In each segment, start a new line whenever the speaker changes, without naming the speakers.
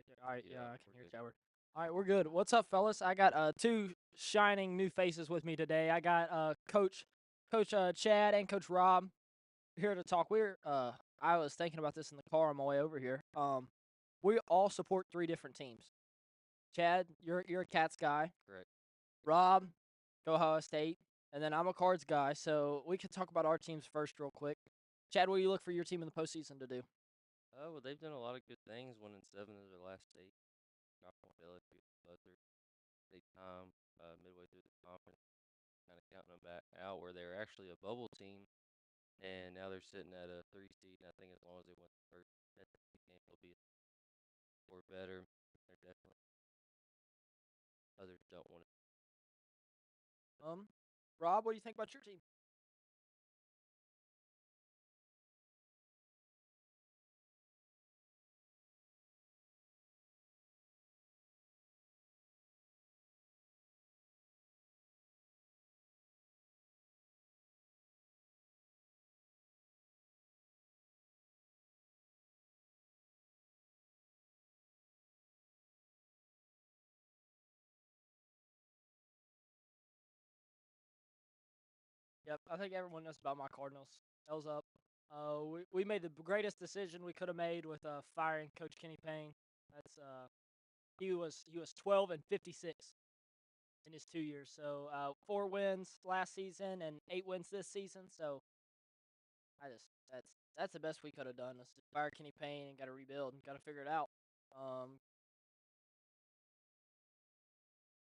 there. All right, yeah,
Yeah,
I can
we're
hear
good.
Chad. All right, we're good. What's up, fellas? I got two shining new faces with me today. I got Coach Chad and Coach Rob here to talk. I was thinking about this in the car on my way over here. We all support three different teams. Chad, you're a Cats guy.
Correct.
Rob, go Ohio State, and then I'm a Cards guy. So we could talk about our teams first, real quick. Chad, what do you look for your team in the postseason to do?
Well, they've done a lot of good things, winning 7 of their last 8. Knocked off LSU at the buzzer. Big time, midway through the conference, kind of counting them back out where they were actually a bubble team, and now they're sitting at a 3 seed. And I think as long as they win the first SEC game, they'll be or better. They're definitely others don't want it.
Um, Rob, what do you think about your team? Yep, I think everyone knows about my Cardinals. L's up. We made the greatest decision we could have made with firing Coach Kenny Payne. That's he was 12-56 in his 2 years. So 4 wins last season and 8 wins this season. So I just that's the best we could have done. Is to fire Kenny Payne and got to rebuild and got to figure it out. Um,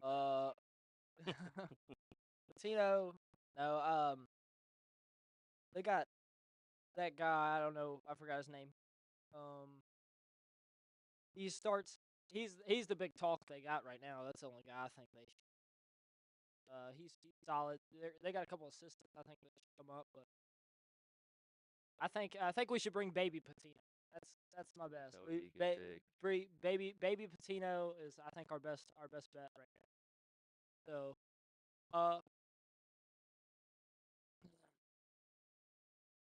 uh, Patino, no. They got that guy. I don't know. I forgot his name. Um, he starts. He's the big talk they got right now. That's the only guy I think they. He's solid. They got a couple assistants. I think that should come up, but I think we should bring Baby Patino. That's my best.
That would be a good pick.
Baby Patino is I think our best bet right now. So uh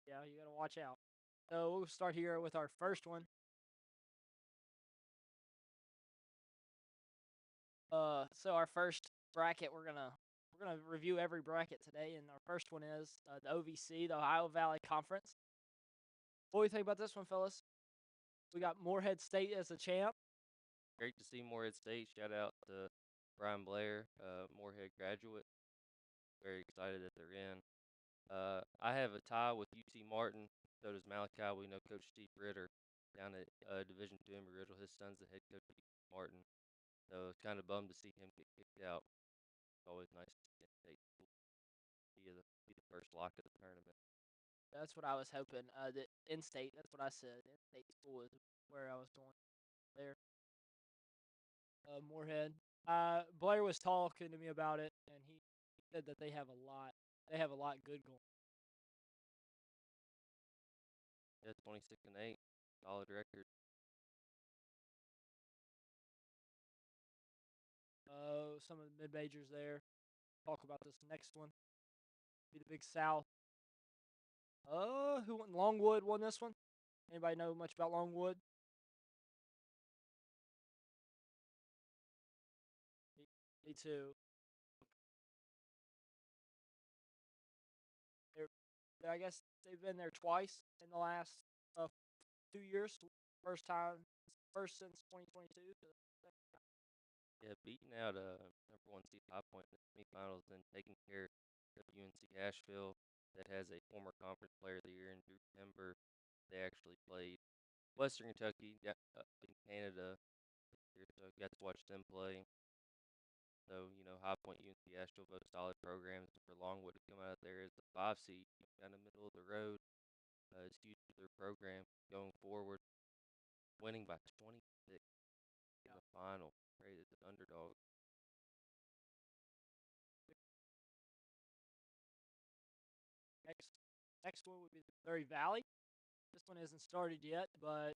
yeah, you gotta watch out. So we'll start here with our first one. So our first bracket, we're gonna review every bracket today, and our first one is the OVC, the Ohio Valley Conference. What do you think about this one, fellas? We got Morehead State as the champ.
Great to see Morehead State. Shout out to Brian Blair, Morehead graduate. Very excited that they're in. I have a tie with UT Martin. So does Malachi. We know Coach Steve Ritter down at Division II Embry Riddle. His son's the head coach at UT Martin. So it's kind of bummed to see him get kicked out. It's always nice to see State be the first lock of the tournament.
That's what I was hoping. The in-state. That's what I said. In-state school is where I was going there. Moorhead. Blair was talking to me about it, and he said that they have a lot. They have a lot good going.
Yeah, 26-8, solid record.
Some of the mid majors there. Talk about this next one. Be the Big South. Who won? Longwood won this one. Anybody know much about Longwood? Me too. I guess they've been there twice in the last uh, 2 years. First since 2022.
Yeah, beating out number one seed High Point in the semifinals, then taking care of UNC Asheville, that has a former conference player of the year in Drew Timber. They actually played Western Kentucky in Canada this year, so got to watch them play. So High Point, UNC Asheville, both solid programs. For Longwood to come out there as the 5 seed, kind of middle of the road, is huge for their program going forward. Winning by 26 in the final, great as an underdog.
Next, next one would be the Missouri Valley. This one hasn't started yet, but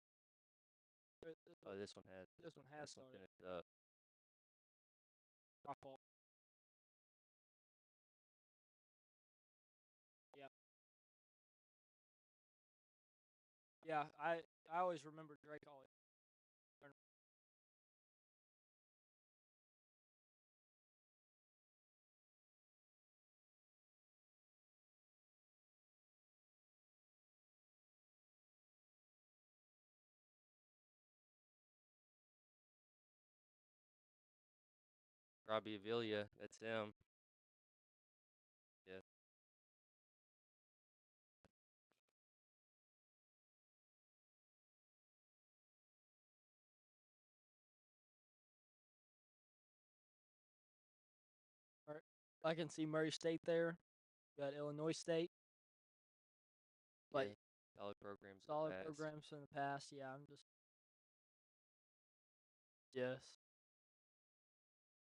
Oh, this one has
this one has
this one
started.
finished up.
My fault. Yeah, yeah. I always remember Drake always.
Robbie Avila, that's him. Yeah.
I can see Murray State there. You got Illinois State, but
Yeah. Solid programs in the
solid
past.
programs in the past. Yeah, I'm just yes.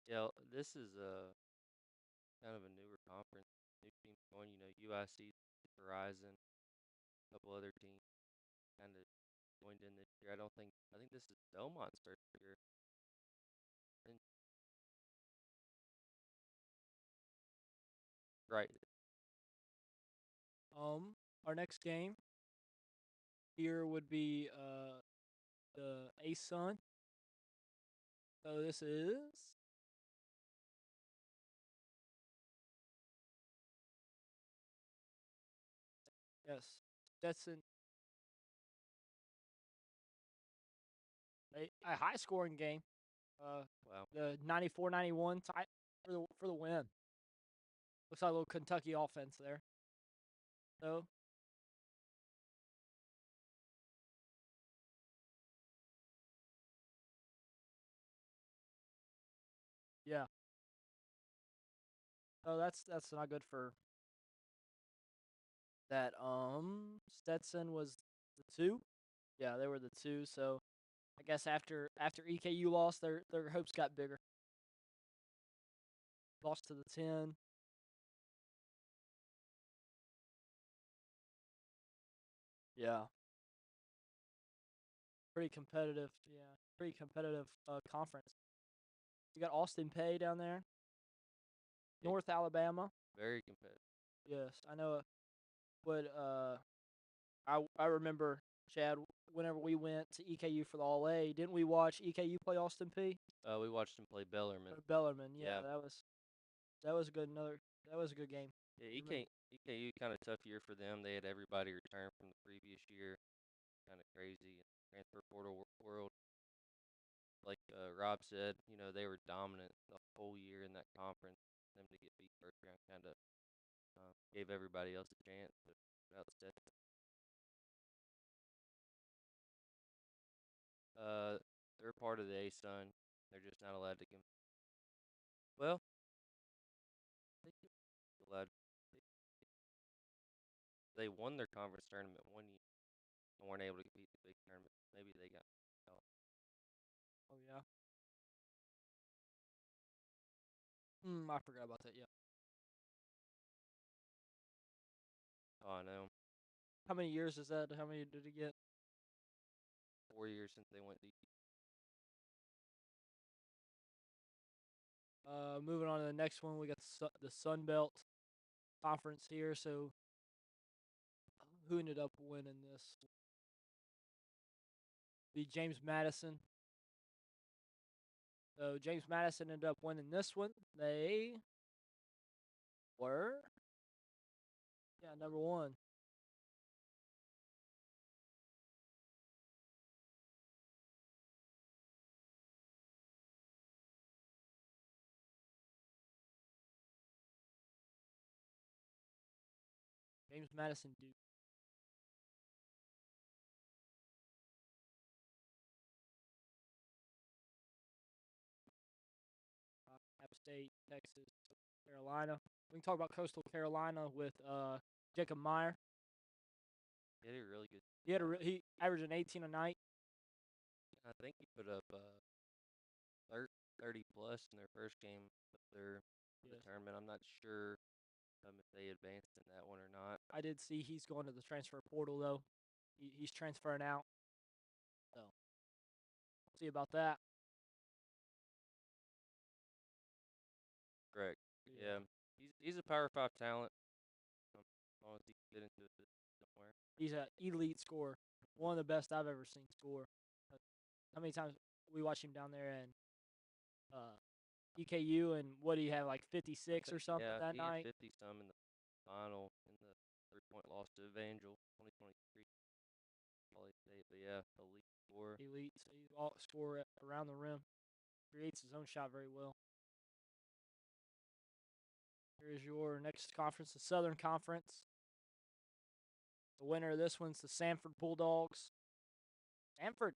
Yeah, this is kind of a newer conference. New teams going, UIC, Horizon, a couple other teams kind of joined in this year. I think this is Belmont's first year. And, right.
Our next game here would be the ASUN. So this is yes, Stetson. A high scoring game.
Wow.
The 94-91 tie for the win. Looks like a little Kentucky offense there. So yeah. So that's not good for that. Stetson was the 2. Yeah, they were the 2. So I guess after EKU lost, their hopes got bigger. Lost to the 10. Yeah. Pretty competitive. Yeah, pretty competitive conference. You got Austin Pay down there,
Yeah,
North Alabama.
very competitive.
Yes, I know. What I remember, Chad. Whenever we went to EKU for the All A, didn't we watch EKU play Austin P?
We watched him play Bellarmine.
Or Bellarmine. Yeah,
Yeah.
that was a good that was a good game.
Yeah, EKU kind of tough year for them. They had everybody return from the previous year. Kind of crazy. Transfer portal world. Like Rob said, they were dominant the whole year in that conference. Them to get beat first round kind of gave everybody else a chance, but without Stetson. They're part of the A-Sun. They're just not allowed to well, they allowed. They won their conference tournament one year and weren't able to compete in the big tournament. Maybe they got out.
Oh yeah. I forgot about that. Yeah.
Oh, I know.
How many years is that? How many did he get?
4 years since they went deep.
Moving on to the next one, we got the Sun Belt Conference here. So, who ended up winning this? Be James Madison. So James Madison ended up winning this one. They were number 1. James Madison Duke. App State, Texas, Carolina. We can talk about Coastal Carolina with Jacob Meyer.
He had a really good.
He averaged an 18 a night.
I think he put up 30 plus in their first game of the tournament. I'm not sure if they advanced in that one or not.
I did see he's going to the transfer portal though. He's transferring out. So we'll see about that.
Correct. Yeah. He's a Power 5 talent. As long as he can get into it somewhere.
He's an elite scorer. One of the best I've ever seen score. How many times we watched him down there and EKU, and what do you have, like 56 or something
Yeah,
that
he
night?
had 50 some in the final in the 3-point loss to Evangel 2023. Probably say, but yeah, elite scorer.
Elite. So he's all score around the rim. Creates his own shot very well. Here's your next conference, the Southern Conference. The winner of this one's the Sanford Bulldogs. Sanford,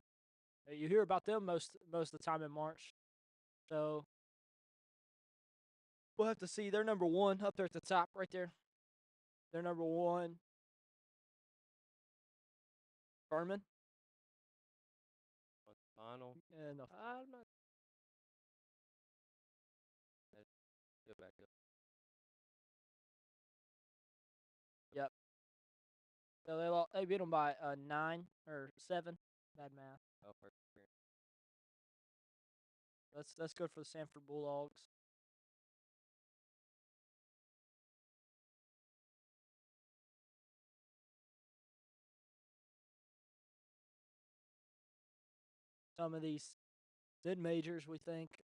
you hear about them most of the time in March. So we'll have to see. They're number one up there at the top, right there. They're number one. Furman.
Final.
And
I'm not. Go back up.
Yep. So they beat them by 9 or 7. Bad math.
Oh, perfect.
That's good for the Sanford Bulldogs. Some of these mid majors, we think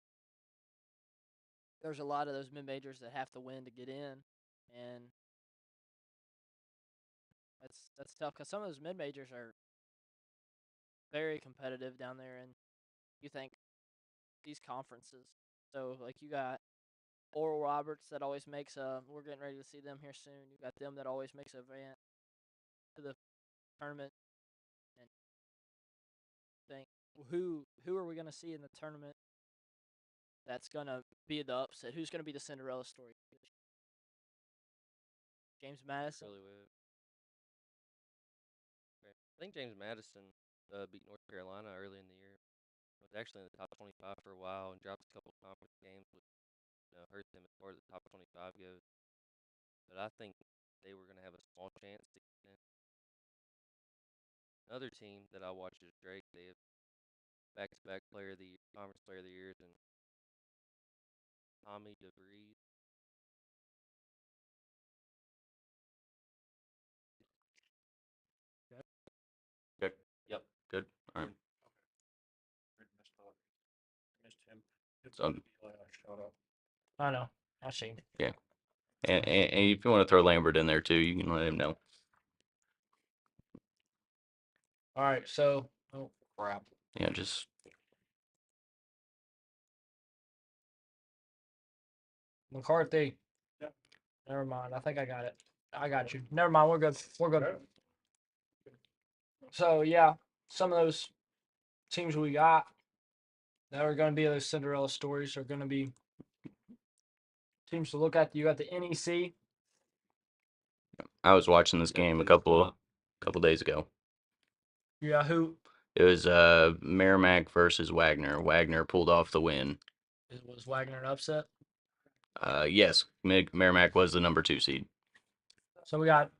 there's a lot of those mid majors that have to win to get in, and that's tough because some of those mid majors are very competitive down there, and you think these conferences. So like you got Oral Roberts that always makes a. We're getting ready to see them here soon. You got them that always makes a advance to the tournament, and think who are we going to see in the tournament that's going to be the upset? Who's going to be the Cinderella story? James Madison.
Really weird. Okay. I think James Madison beat North Carolina early in the year. Was actually in the top 25 for a while and dropped a couple conference games, which hurt them as far as the top 25 goes. But I think they were going to have a small chance to get in. Another team that I watched is Drake. They have back-to-back player of the year, conference player of the years, and Tommy DeVries.
Good.
Yep.
Good. All right.
Missed him.
So,
I know. I see.
yeah. And if you want to throw Lambert in there too, you can let him know.
All right. So, oh crap.
Yeah, just
McCarthy.
Yep.
Never mind. I think I got it. I got you. Never mind. We're good. We're good. So yeah, some of those teams we got that are going to be those Cinderella stories are going to be teams to look at. You got the NEC.
I was watching this game a couple days ago.
Yeah, who
It was Merrimack versus Wagner. Wagner pulled off the win.
was Wagner an upset?
Yes, Merrimack was the number 2 seed.
So we got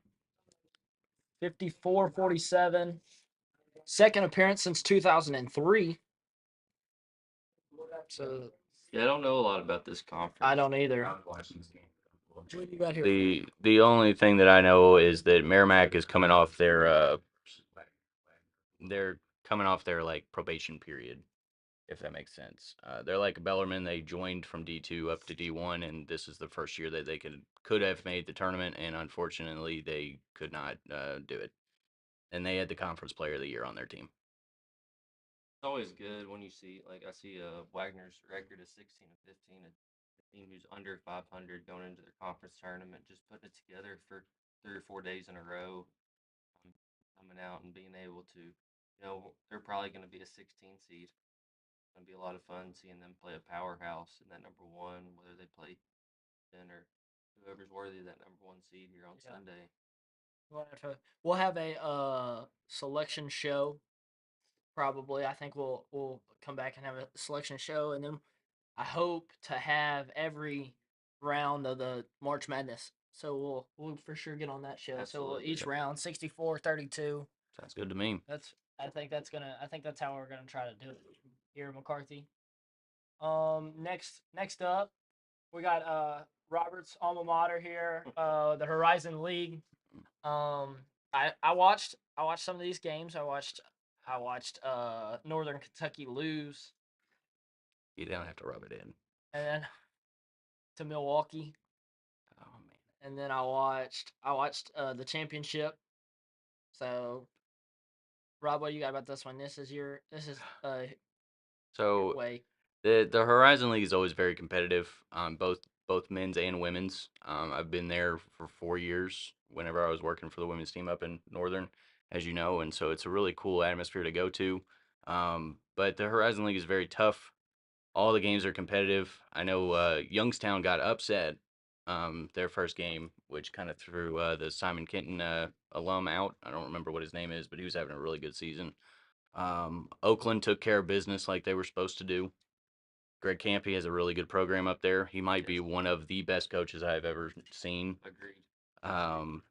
54-47. Second appearance since 2003. So
Yeah, I don't know a lot about this conference.
I don't either.
What
you got here?
The only thing that I know is that Merrimack is coming off they're coming off their like probation period, if that makes sense. They're like Bellarmine. They joined from D2 up to D1, and this is the first year that they could have made the tournament, and unfortunately they could not do it. And they had the conference player of the year on their team.
It's always good when you see, like, I see Wagner's record is 16-15, a team who's under 500 going into their conference tournament, just putting it together for 3 or 4 days in a row, coming out and being able to, they're probably going to be a 16 seed. It's going to be a lot of fun seeing them play a powerhouse in that number one, whether they play 10 or whoever's worthy of that number one seed here on Sunday.
We'll have a selection show. Probably, I think we'll come back and have a selection show, and then I hope to have every round of the March Madness. So we'll for sure get on that show.
Absolutely.
So each round 64-32.
Sounds good to me.
I think that's how we're gonna try to do it here, McCarthy. Next up, we got Robert's alma mater here, the Horizon League. I watched some of these games. I watched Northern Kentucky lose.
You don't have to rub it in.
And then to Milwaukee.
Oh man.
And then I watched the championship. So Rob, what do you got about this one? This is your
So
way.
the Horizon League is always very competitive. Both both men's and women's. I've been there for 4 years whenever I was working for the women's team up in Northern, as you know, and so it's a really cool atmosphere to go to. But the Horizon League is very tough. All the games are competitive. I know Youngstown got upset their first game, which kind of threw the Simon Kenton alum out. I don't remember what his name is, but he was having a really good season. Oakland took care of business like they were supposed to do. Greg Campy has a really good program up there. He might be one of the best coaches I've ever seen.
Agreed.
Um,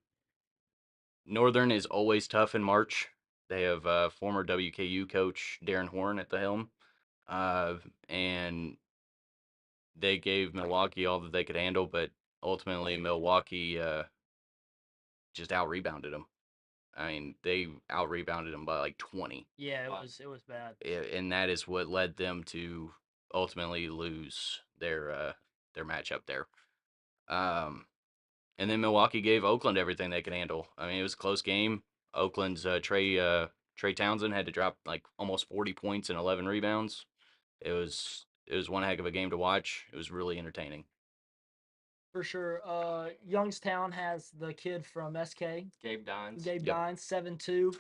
Northern is always tough in March. They have former WKU coach Darren Horn at the helm, and they gave Milwaukee all that they could handle, but ultimately Milwaukee just out rebounded them. I mean, they out rebounded them by like 20.
Yeah, it was bad.
And that is what led them to ultimately lose their matchup there. And then Milwaukee gave Oakland everything they could handle. I mean, it was a close game. Oakland's Trey Townsend had to drop like almost 40 points and 11 rebounds. It was one heck of a game to watch. It was really entertaining.
For sure. Youngstown has the kid from SK,
Gabe Dines.
Gabe
Yep.
Dines, 7'2".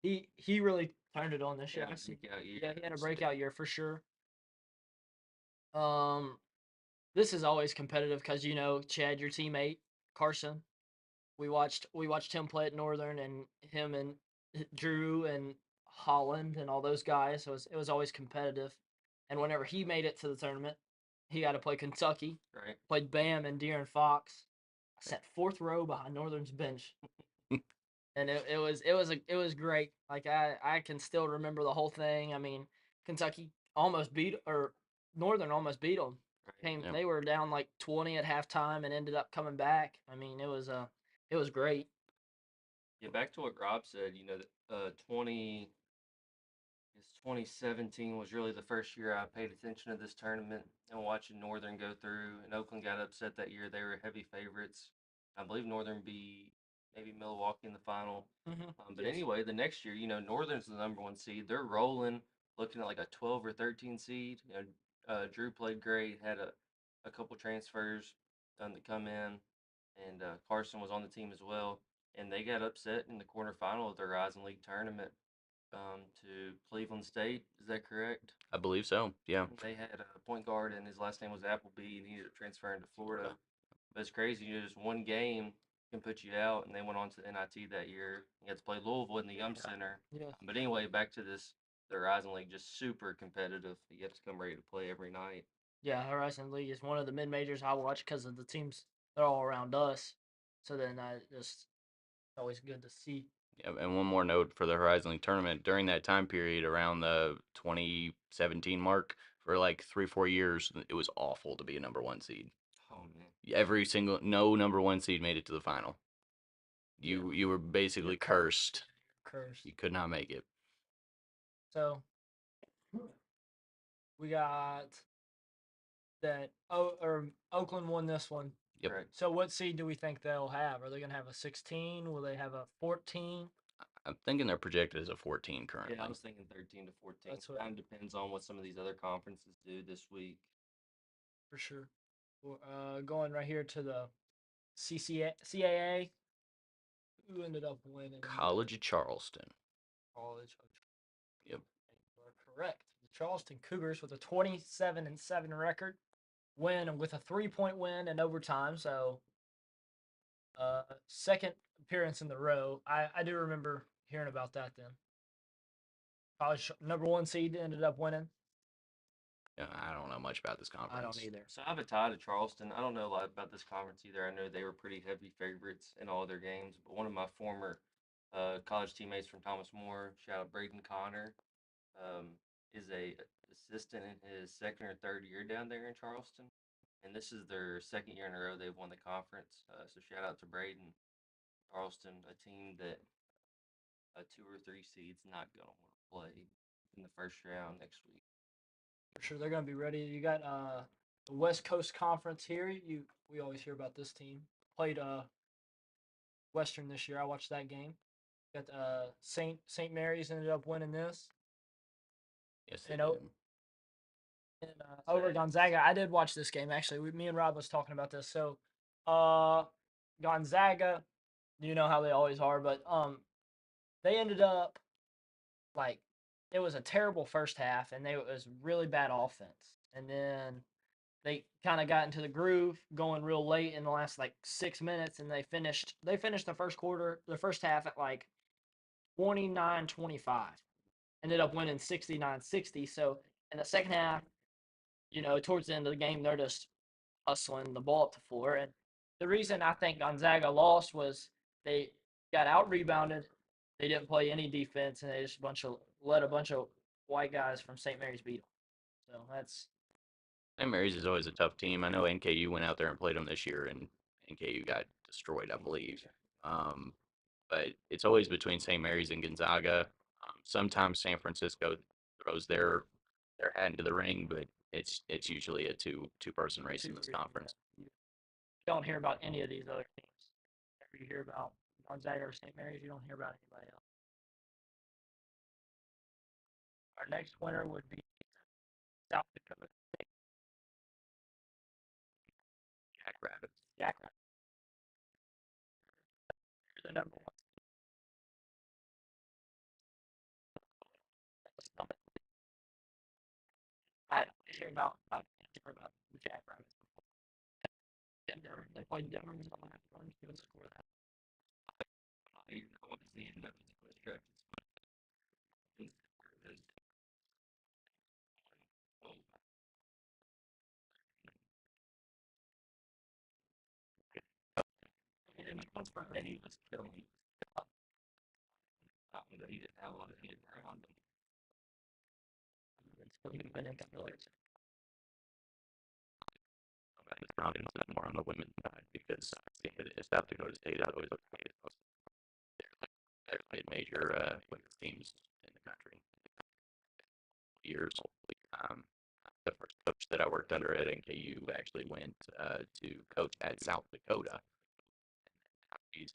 He really turned it on this year.
Yeah, breakout year.
Yeah, he had a breakout year for sure. This is always competitive because Chad, your teammate Carson. We watched him play at Northern, and him and Drew and Holland and all those guys. So it was always competitive. And whenever he made it to the tournament, he got to play Kentucky.
Right.
Played Bam and De'Aaron Fox. I sat fourth row behind Northern's bench, and it was great. Like I can still remember the whole thing. I mean, Kentucky almost beat or Northern almost beat them.
Right.
Yeah.
They were down like 20 at halftime and ended up coming back. I mean, it was great.
Yeah, back to what Rob said, 2017 was really the first year I paid attention to this tournament and watching Northern go through. And Oakland got upset that year. They were heavy favorites. I believe Northern beat maybe Milwaukee in the final. But
Yes.
anyway, the next year, Northern's the number one seed. They're rolling, looking at like a 12 or 13 seed. Drew played great, had a couple transfers done to come in, and Carson was on the team as well. And they got upset in the quarterfinal of the Horizon League tournament to Cleveland State. Is that correct?
I believe so. Yeah.
They had a point guard, and his last name was Appleby, and he ended up transferring to Florida. But it's crazy. Just one game can put you out, and they went on to NIT that year. You had to play Louisville in the Yum Center.
Yeah.
But anyway, back to this. The Horizon League, just super competitive. You have to come ready to play every night.
Yeah, Horizon League is one of the mid majors I watch because of the teams they're all around us. So then I just always good to see.
Yeah, and one more note for the Horizon League tournament during that time period around the 2017 mark for like 3-4 years, it was awful to be a number one seed.
Oh man.
No number one seed made it to the final. You were basically cursed.
Cursed.
You could not make it.
So we got that. Oh, or Oakland won this one.
Yep.
Correct.
So what seed do we think they'll have? Are they gonna have a 16? Will they have a 14?
I'm thinking they're projected as a 14 currently.
Yeah, I was thinking 13 to 14.
That's what-
Kind of depends on what some of these other conferences do this week.
For sure. Going right here to the CAA. Who ended up winning?
College of Charleston.
College.
Yep.
You are correct. The Charleston Cougars with a 27-7 record win with a 3-point win in overtime. So, second appearance in the row. I do remember hearing about that then. College number one seed ended up winning.
Yeah, I don't know much about this conference.
I don't either.
So I have a tie to Charleston. I don't know a lot about this conference either. I know they were pretty heavy favorites in all their games. But one of my former college teammates from Thomas More, shout out Braden Connor, is a assistant in his second or third year down there in Charleston. And this is their second year in a row they've won the conference. So shout out to Braden. Charleston, a team that a 2 or 3 seed's not going to want to play in the first round next week.
For sure, they're going to be ready. You got the West Coast Conference here. We always hear about this team. Played Western this year. I watched that game. Got Saint Mary's ended up winning this.
Yes, they
And
did.
And, over Gonzaga. I did watch this game actually. Me and Rob was talking about this. So, Gonzaga, you know how they always are, but they ended up like it was a terrible first half, and it was really bad offense, and then they kind of got into the groove going real late in the last like 6 minutes, and they finished the first half at like 29-25. Ended up winning 69-60. So in the second half, towards the end of the game, they're just hustling the ball up the floor. And the reason I think Gonzaga lost was they got out rebounded. They didn't play any defense, and they just let a bunch of white guys from St. Mary's beat them. So that's
St. Mary's is always a tough team. I know NKU went out there and played them this year, and NKU got destroyed, I believe. Um, but it's always between St. Mary's and Gonzaga. Sometimes San Francisco throws their hat into the ring, but it's usually a two-person race in this conference.
you don't hear about any of these other teams. Whenever you hear about Gonzaga or St. Mary's, you don't hear about anybody else. Our next winner would be South Dakota.
Jackrabbits.
Jackrabbits. They're the number one. I hear about the Jackrabbits. Denver. They played Denver in the last one. He was score that. You know what the end of the stretch is. And he was killing. He didn't have a lot of hit around him. Still he'd been in the village.
It's probably more on the women's side because if South Dakota State is always okay. They're like major women's teams in the country. Years. Um, the first coach that I worked under at NKU actually went to coach at South Dakota. She's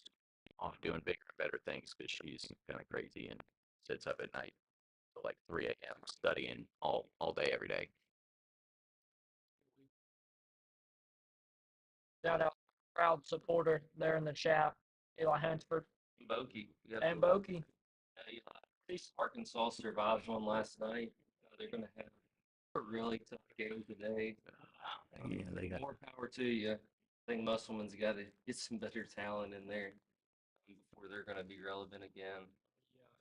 off doing bigger and better things because she's kind of crazy and sits up at night till like 3 a.m. studying all day every day.
Shout out, proud supporter there in the chat, Eli Hansford
Bokey.
and Bokey.
Arkansas survived one last night. They're going to have a really tough game today.
Yeah, they got
More power to you. I think Musselman's got to get some better talent in there before they're going to be relevant again.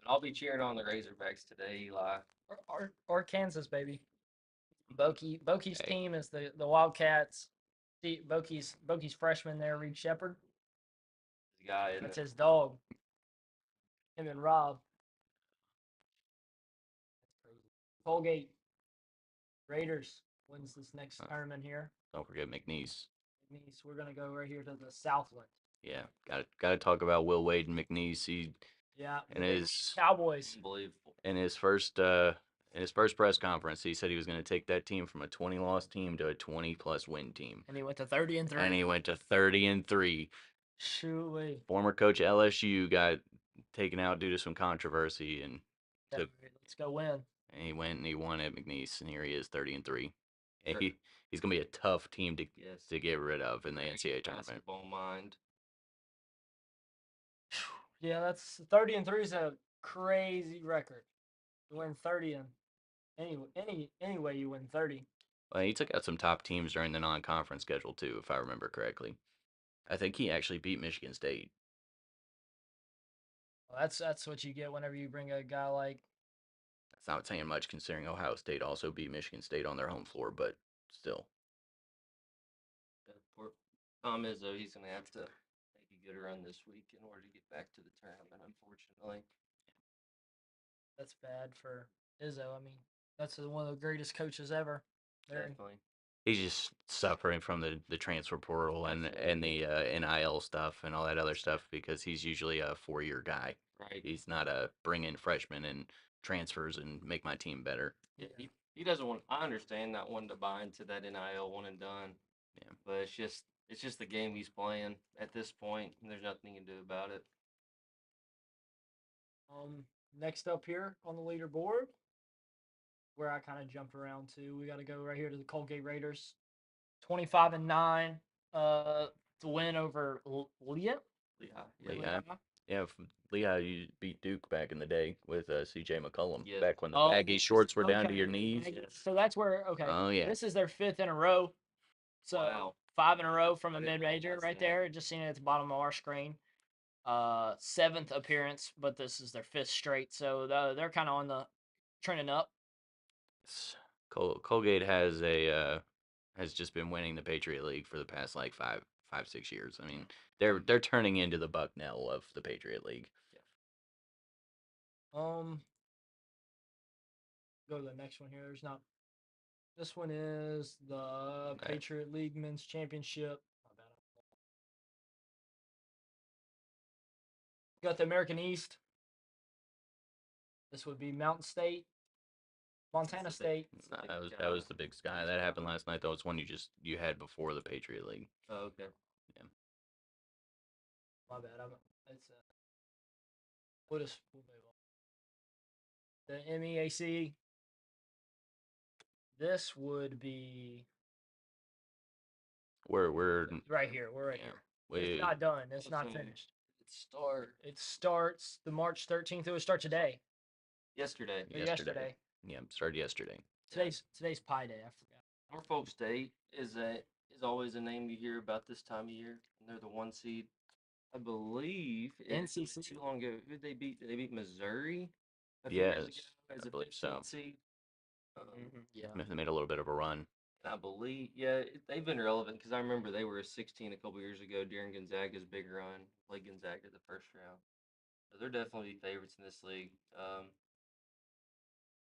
But I'll be cheering on the Razorbacks today, Eli.
Or Kansas, baby. Bokey's team is the Wildcats. Bokey's freshman there, Reed Shepard.
The guy.
That's his dog. Him and Rob. Colgate Raiders wins this next tournament here.
Don't forget McNeese.
We're gonna go right here to the Southland.
Yeah, got to talk about Will Wade and McNeese. And his
Cowboys.
Unbelievable.
In his first press conference, he said he was going to take that team from a 20-loss team to a 20-plus win team.
And he went to 30-3.
And he went to 30-3.
Shoot.
Former coach LSU got taken out due to some controversy and
let's go win.
And he went and he won at McNeese, and here he is 30-3. And he's going to be a tough team to get rid of in the NCAA tournament.
Basketball mind.
Yeah, that's 30-3 is a crazy record. You win 30 and any way you win 30.
Well, he took out some top teams during the non-conference schedule too, if I remember correctly. I think he actually beat Michigan State.
Well, that's what you get whenever you bring a guy like.
That's not saying much considering Ohio State also beat Michigan State on their home floor, but still.
Poor Tom Izzo, he's going to have to make a good run this week in order to get back to the tournament, unfortunately.
That's bad for Izzo. I mean, that's one of the greatest coaches ever.
Definitely.
He's just suffering from the transfer portal and the NIL stuff and all that other stuff because he's usually a 4-year guy.
Right.
He's not a bring in freshmen and transfers and make my team better.
Yeah, he doesn't want. I understand not wanting to buy into that NIL one and done.
Yeah.
But it's just the game he's playing at this point, and there's nothing you can do about it.
Next up here on the leaderboard, where I kind of jumped around to. We got to go right here to the Colgate Raiders. 25-9. The win over Leah.
Lehigh. Yeah, Lehigh you beat Duke back in the day with C.J. McCollum.
Yeah.
Back when the
Oh,
baggy shorts were down to
okay.
your knees.
Yes.
So that's where
Oh yeah.
This is their 5th in a row. So
Wow.
5 in a row from
I
a
didn't
mid-major
realize
right
that.
there. Just seeing it at the bottom of our screen. 7th appearance, but this is their 5th straight. So they're kind of on the trending up.
Colgate has just been winning the Patriot League for the past like 6 years. I mean, they're turning into the Bucknell of the Patriot League.
Go to the next one here. There's not. This one is the Patriot League Men's Championship. My bad. Got the American East. This would be Mountain State, Montana State.
That was the Big Sky. That happened last night. That was one you had before the Patriot League.
Oh, okay.
Yeah.
My bad. It's we'll move on. The MEAC. This would be
We're
right here. We're right here. It's not done. It's not finished. It starts the March 13th. It would start today.
Yesterday.
Yesterday.
Yeah, started yesterday.
Today's Pi Day. I forgot.
Norfolk State is always a name you hear about this time of year. And they're the 1 seed. I believe
NCC.
Too long ago. Who did they beat? Did they beat Missouri?
Yes,
as
I
a
believe so.
15th seed.
Yeah.
They made a little bit of a run.
And I believe, yeah, they've been relevant because I remember they were a 16 a couple years ago during Gonzaga's big run. Played Gonzaga the first round. So they're definitely favorites in this league.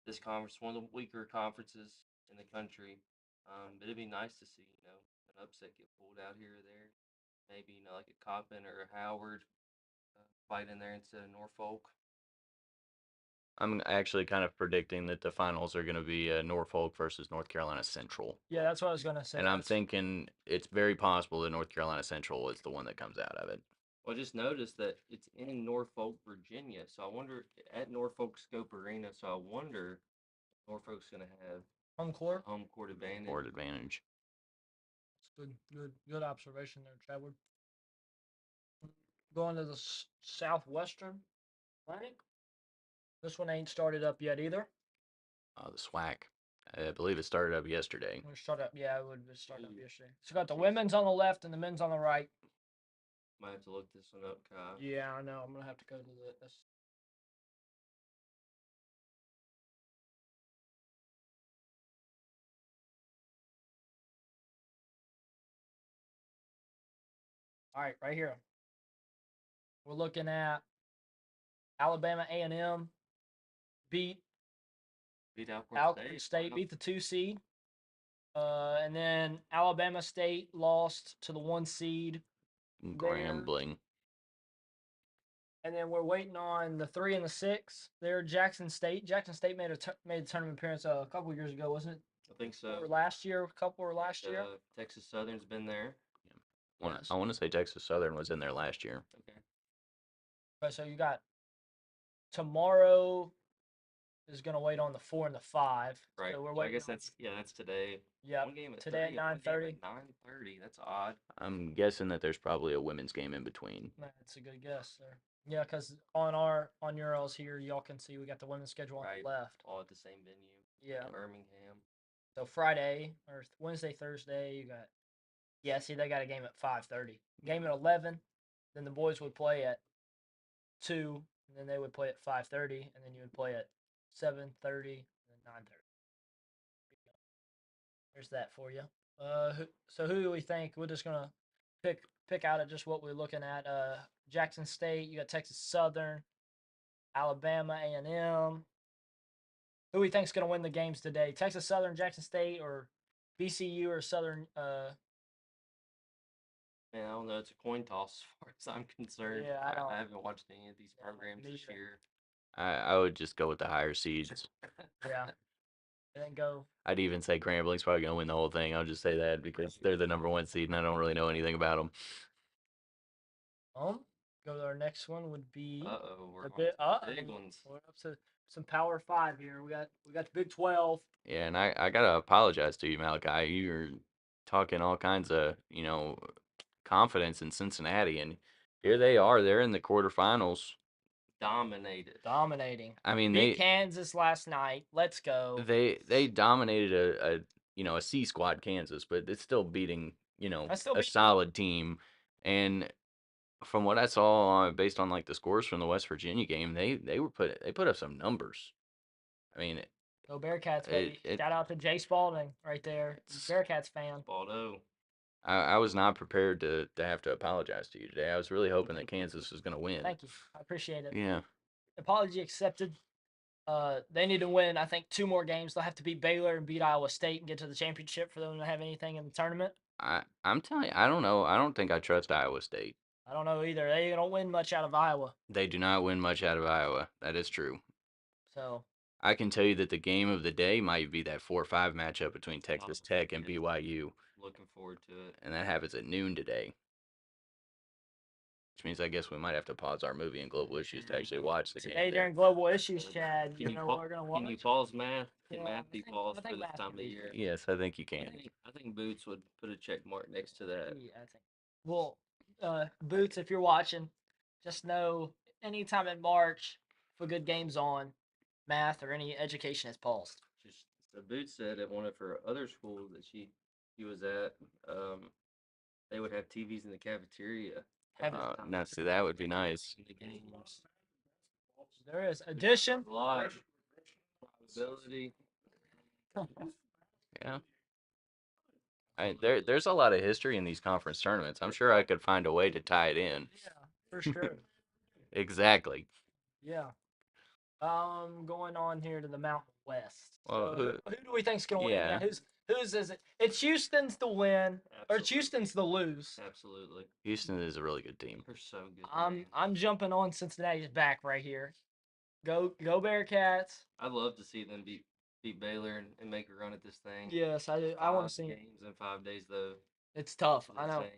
This conference, one of the weaker conferences in the country. But it'd be nice to see, an upset get pulled out here or there. Maybe, like a Coppin or a Howard fight in there instead of Norfolk.
I'm actually kind of predicting that the finals are going to be Norfolk versus North Carolina Central.
Yeah, that's what I was gonna say.
And I'm thinking it's very possible that North Carolina Central is the one that comes out of it.
Well, I just noticed that it's in Norfolk, Virginia. So I wonder at Norfolk Scope Arena. So I wonder if Norfolk's going to have
home court
advantage.
That's good observation there, Chadwood. Going to the Southwestern Atlantic. This one ain't started up yet either.
The SWAC. I believe it started up yesterday.
It would start up yesterday. So got the women's on the left and the men's on the right.
Might have to look this one up, Kyle.
Yeah, I know. I'm gonna have to go to this. All right, right here. We're looking at Alabama A&M beat
Alcorn
State, beat the 2 seed. And then Alabama State lost to the 1 seed.
Grambling.
And then we're waiting on the 3 and the 6. They're Jackson State. Jackson State made a tournament appearance a couple years ago, wasn't it?
I think so.
Or last year, a couple or last year.
Texas Southern's been there.
Yeah. I want to say Texas Southern was in there last year.
Okay.
Okay, so you got tomorrow is going to wait on the 4 and the 5.
Right.
So we're
I
waiting.
guess that's today.
Yeah.
One game at
today
30,
at 9:30.
9:30. That's odd.
I'm guessing that there's probably a women's game in between.
That's a good guess there. Yeah, because on Urals here, y'all can see we got the women's schedule on the left.
All at the same venue.
Yeah.
Birmingham.
So Friday or Wednesday, Thursday, you got. Yeah, see, they got a game at 5:30. Game at 11. Then the boys would play at 2, and then they would play at 5:30, and then you would play at 7:30, and then 9:30. There's that for you. So who do we think? We're just gonna pick out of just what we're looking at. Jackson State. You got Texas Southern, Alabama A&M. Who we think's gonna win the games today? Texas Southern, Jackson State, or VCU or Southern?
Man, I don't know. It's a coin toss as far as I'm concerned.
Yeah,
I haven't watched any of these programs this year.
I would just go with the higher seeds.
Yeah. And then go.
I'd even say Grambling's probably going to win the whole thing. I'll just say that because they're the number 1 seed and I don't really know anything about them.
Go to our next one would be
we're on to the big ones.
We're up to some Power 5 here. We got the Big 12.
Yeah, and I gotta apologize to you, Malachi. You're talking all kinds of confidence in Cincinnati, and here they are. They're in the quarterfinals.
Dominating.
I mean,
Beat Kansas last night. Let's go.
they dominated a C squad Kansas, but it's still beating
That's still
a
beating-
solid team. And from what I saw, based on like the scores from the West Virginia game, they put up some numbers. I mean,
Go Bearcats, baby.
it-
Shout out to Jay Spalding right there. Bearcats fan.
Baldo.
I was not prepared to have to apologize to you today. I was really hoping that Kansas was going to win.
Thank you. I appreciate it.
Yeah.
Apology accepted. They need to win, I think, 2 more games. They'll have to beat Baylor and beat Iowa State and get to the championship for them to have anything in the tournament.
I'm telling you, I don't know. I don't think I trust Iowa State.
I don't know either. They don't win much out of Iowa.
They do not win much out of Iowa. That is true.
So
I can tell you that the game of the day might be that 4-5 matchup between Texas Tech and
yeah.
BYU.
Looking forward to it.
And that happens at noon today. Which means I guess we might have to pause our movie and global issues to actually watch the
today
game.
during Global Issues, Chad,
Can
you know what we're gonna watch?
Can you pause math? Can
Yeah,
math be
I
paused
think
for this
math
time
can
of
be.
year?
Yes, I think you can.
I think Boots would put a check mark next to that.
Yeah, I think. Well, Boots, if you're watching, just know anytime in March, if a good game's on, math or any education is paused.
Just so Boots said at one of her other schools that she was at, they would have TVs in the cafeteria.
Now, see, that would be nice.
The games.
There is addition.
Live probability.
Yeah. There's a lot of history in these conference tournaments. I'm sure I could find a way to tie it in.
Yeah, for sure.
Exactly.
Yeah. Going on here to the Mountain West.
Well,
So, who do we think's gonna win?
yeah.
Who's is it? It's Houston's to win, or it's
Absolutely.
Houston's to lose.
Absolutely.
Houston is a really good team.
They're so good.
I'm jumping on Cincinnati's back right here. Go Bearcats.
I'd love to see them beat Baylor and make a run at this thing.
Yes, I do. I want
5
to see it.
games in 5 days though.
It's tough.
is
I know.
insane.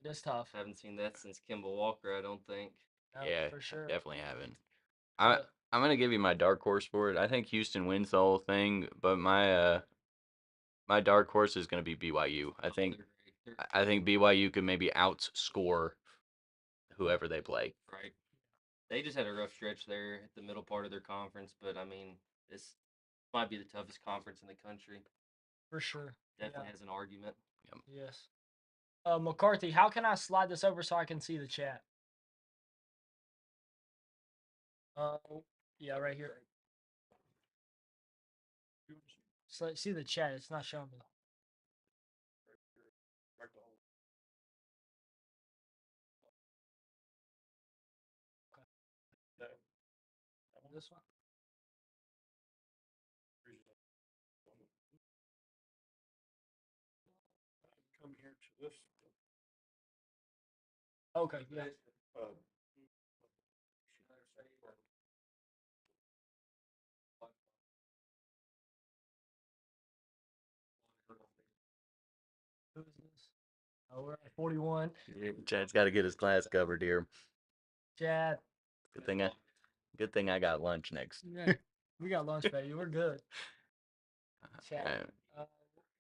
It is tough.
Haven't seen that since Kimball Walker, I don't think.
No,
Yeah,
for sure.
definitely haven't.
So,
I'm gonna give you my dark horse for it. I think Houston wins the whole thing, but my dark horse is gonna be BYU. I think BYU could maybe outscore whoever they play.
Right. They just had a rough stretch there at the middle part of their conference, but I mean, this might be the toughest conference in the country.
for sure.
Definitely has an argument.
Yes. McCarthy, how can I slide this over so I can see the chat? Yeah, right here. So see the chat. It's not showing me. This one.
Come here to this.
Okay. Yeah. Who is this? Oh, we're at 41.
Chad's got to get his class covered here.
Chad.
Good thing I got lunch next.
Yeah, we got lunch, baby. We're good. Chad.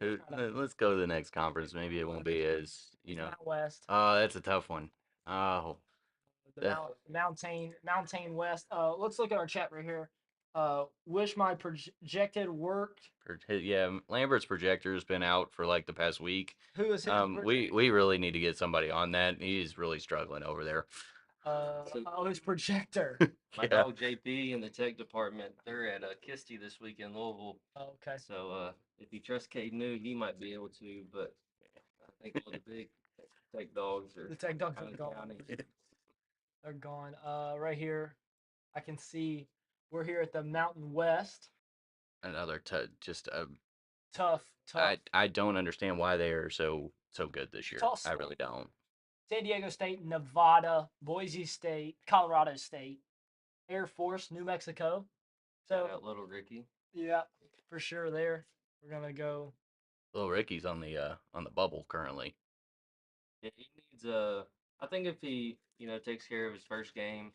Let's go to the next conference. Maybe it won't be as
Mountain West.
Oh, that's a tough one. Oh,
The Mountain West. Let's look at our chat right here. Wish my projected worked.
yeah. Lambert's projector has been out for like the past week.
Who is his
We really need to get somebody on that. He's really struggling over there.
His projector.
My dog JP in the tech department, they're at Kirsty this week in Louisville.
Oh, okay.
So if you trust Cade New, he might be able to, but I think all the big tech dogs are
The tech dogs
out
are
of
gone.
county.
They're gone. Right here, I can see we're here at the Mountain West.
Another
Tough.
I don't understand why they are so good this year.
Toss.
I really don't.
San Diego State, Nevada, Boise State, Colorado State, Air Force, New Mexico. So
Shout out Little Ricky.
yeah, for sure. There, we're gonna go.
Little Ricky's on the bubble currently.
Yeah, he needs I think if he takes care of his first game,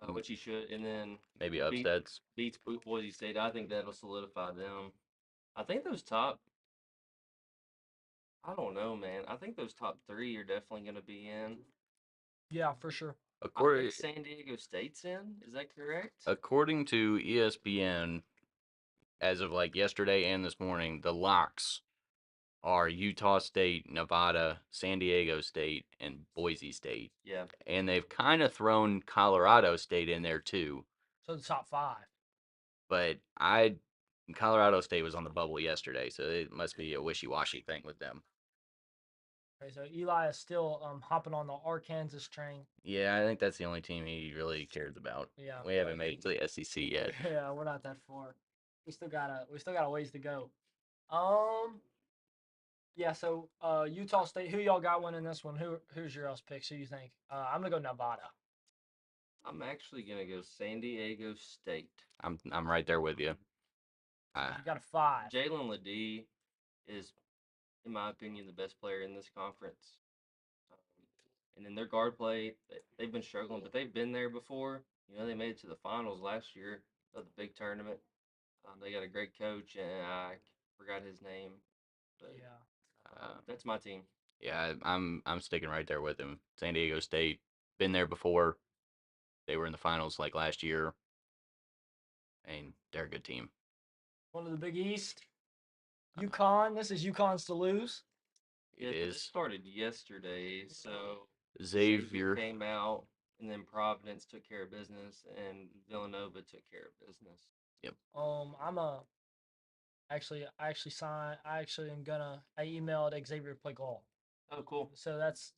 which he should, and then
Maybe
beat-
upsets.
beats Boise State. I think that'll solidify them. I think those top. I don't know, man. I think those top three are definitely going to be in.
Yeah, for sure.
I
According,
think San Diego State's in. Is that correct?
according to ESPN, as of like yesterday and this morning, the locks are Utah State, Nevada, San Diego State, and Boise State.
Yeah.
And they've kind of thrown Colorado State in there too.
So the top 5.
But Colorado State was on the bubble yesterday, so it must be a wishy-washy thing with them.
Okay, so Eli is still hopping on the Arkansas train.
Yeah, I think that's the only team he really cares about.
Yeah.
We haven't made it to the SEC yet.
Yeah, we're not that far. We still got a ways to go. Yeah, so Utah State, who y'all got winning this one? Who's your else picks? Who you think? I'm gonna go Nevada.
I'm actually gonna go San Diego State.
I'm right there with you.
You got a 5.
Jalen Ledee is, in my opinion, the best player in this conference. And then their guard play, they've been struggling, but they've been there before. You know, they made it to the finals last year of the big tournament. They got a great coach, and I forgot his name. But
Yeah.
that's my team.
Yeah, I'm sticking right there with him. San Diego State, been there before. They were in the finals like last year, and they're a good team.
One of the Big East. UConn. This is UConn's to lose.
It
It
is.
started yesterday, so
Xavier.
came out, and then Providence took care of business, and Villanova took care of business.
Yep.
I actually I emailed Xavier to play golf.
Oh, cool.
So that's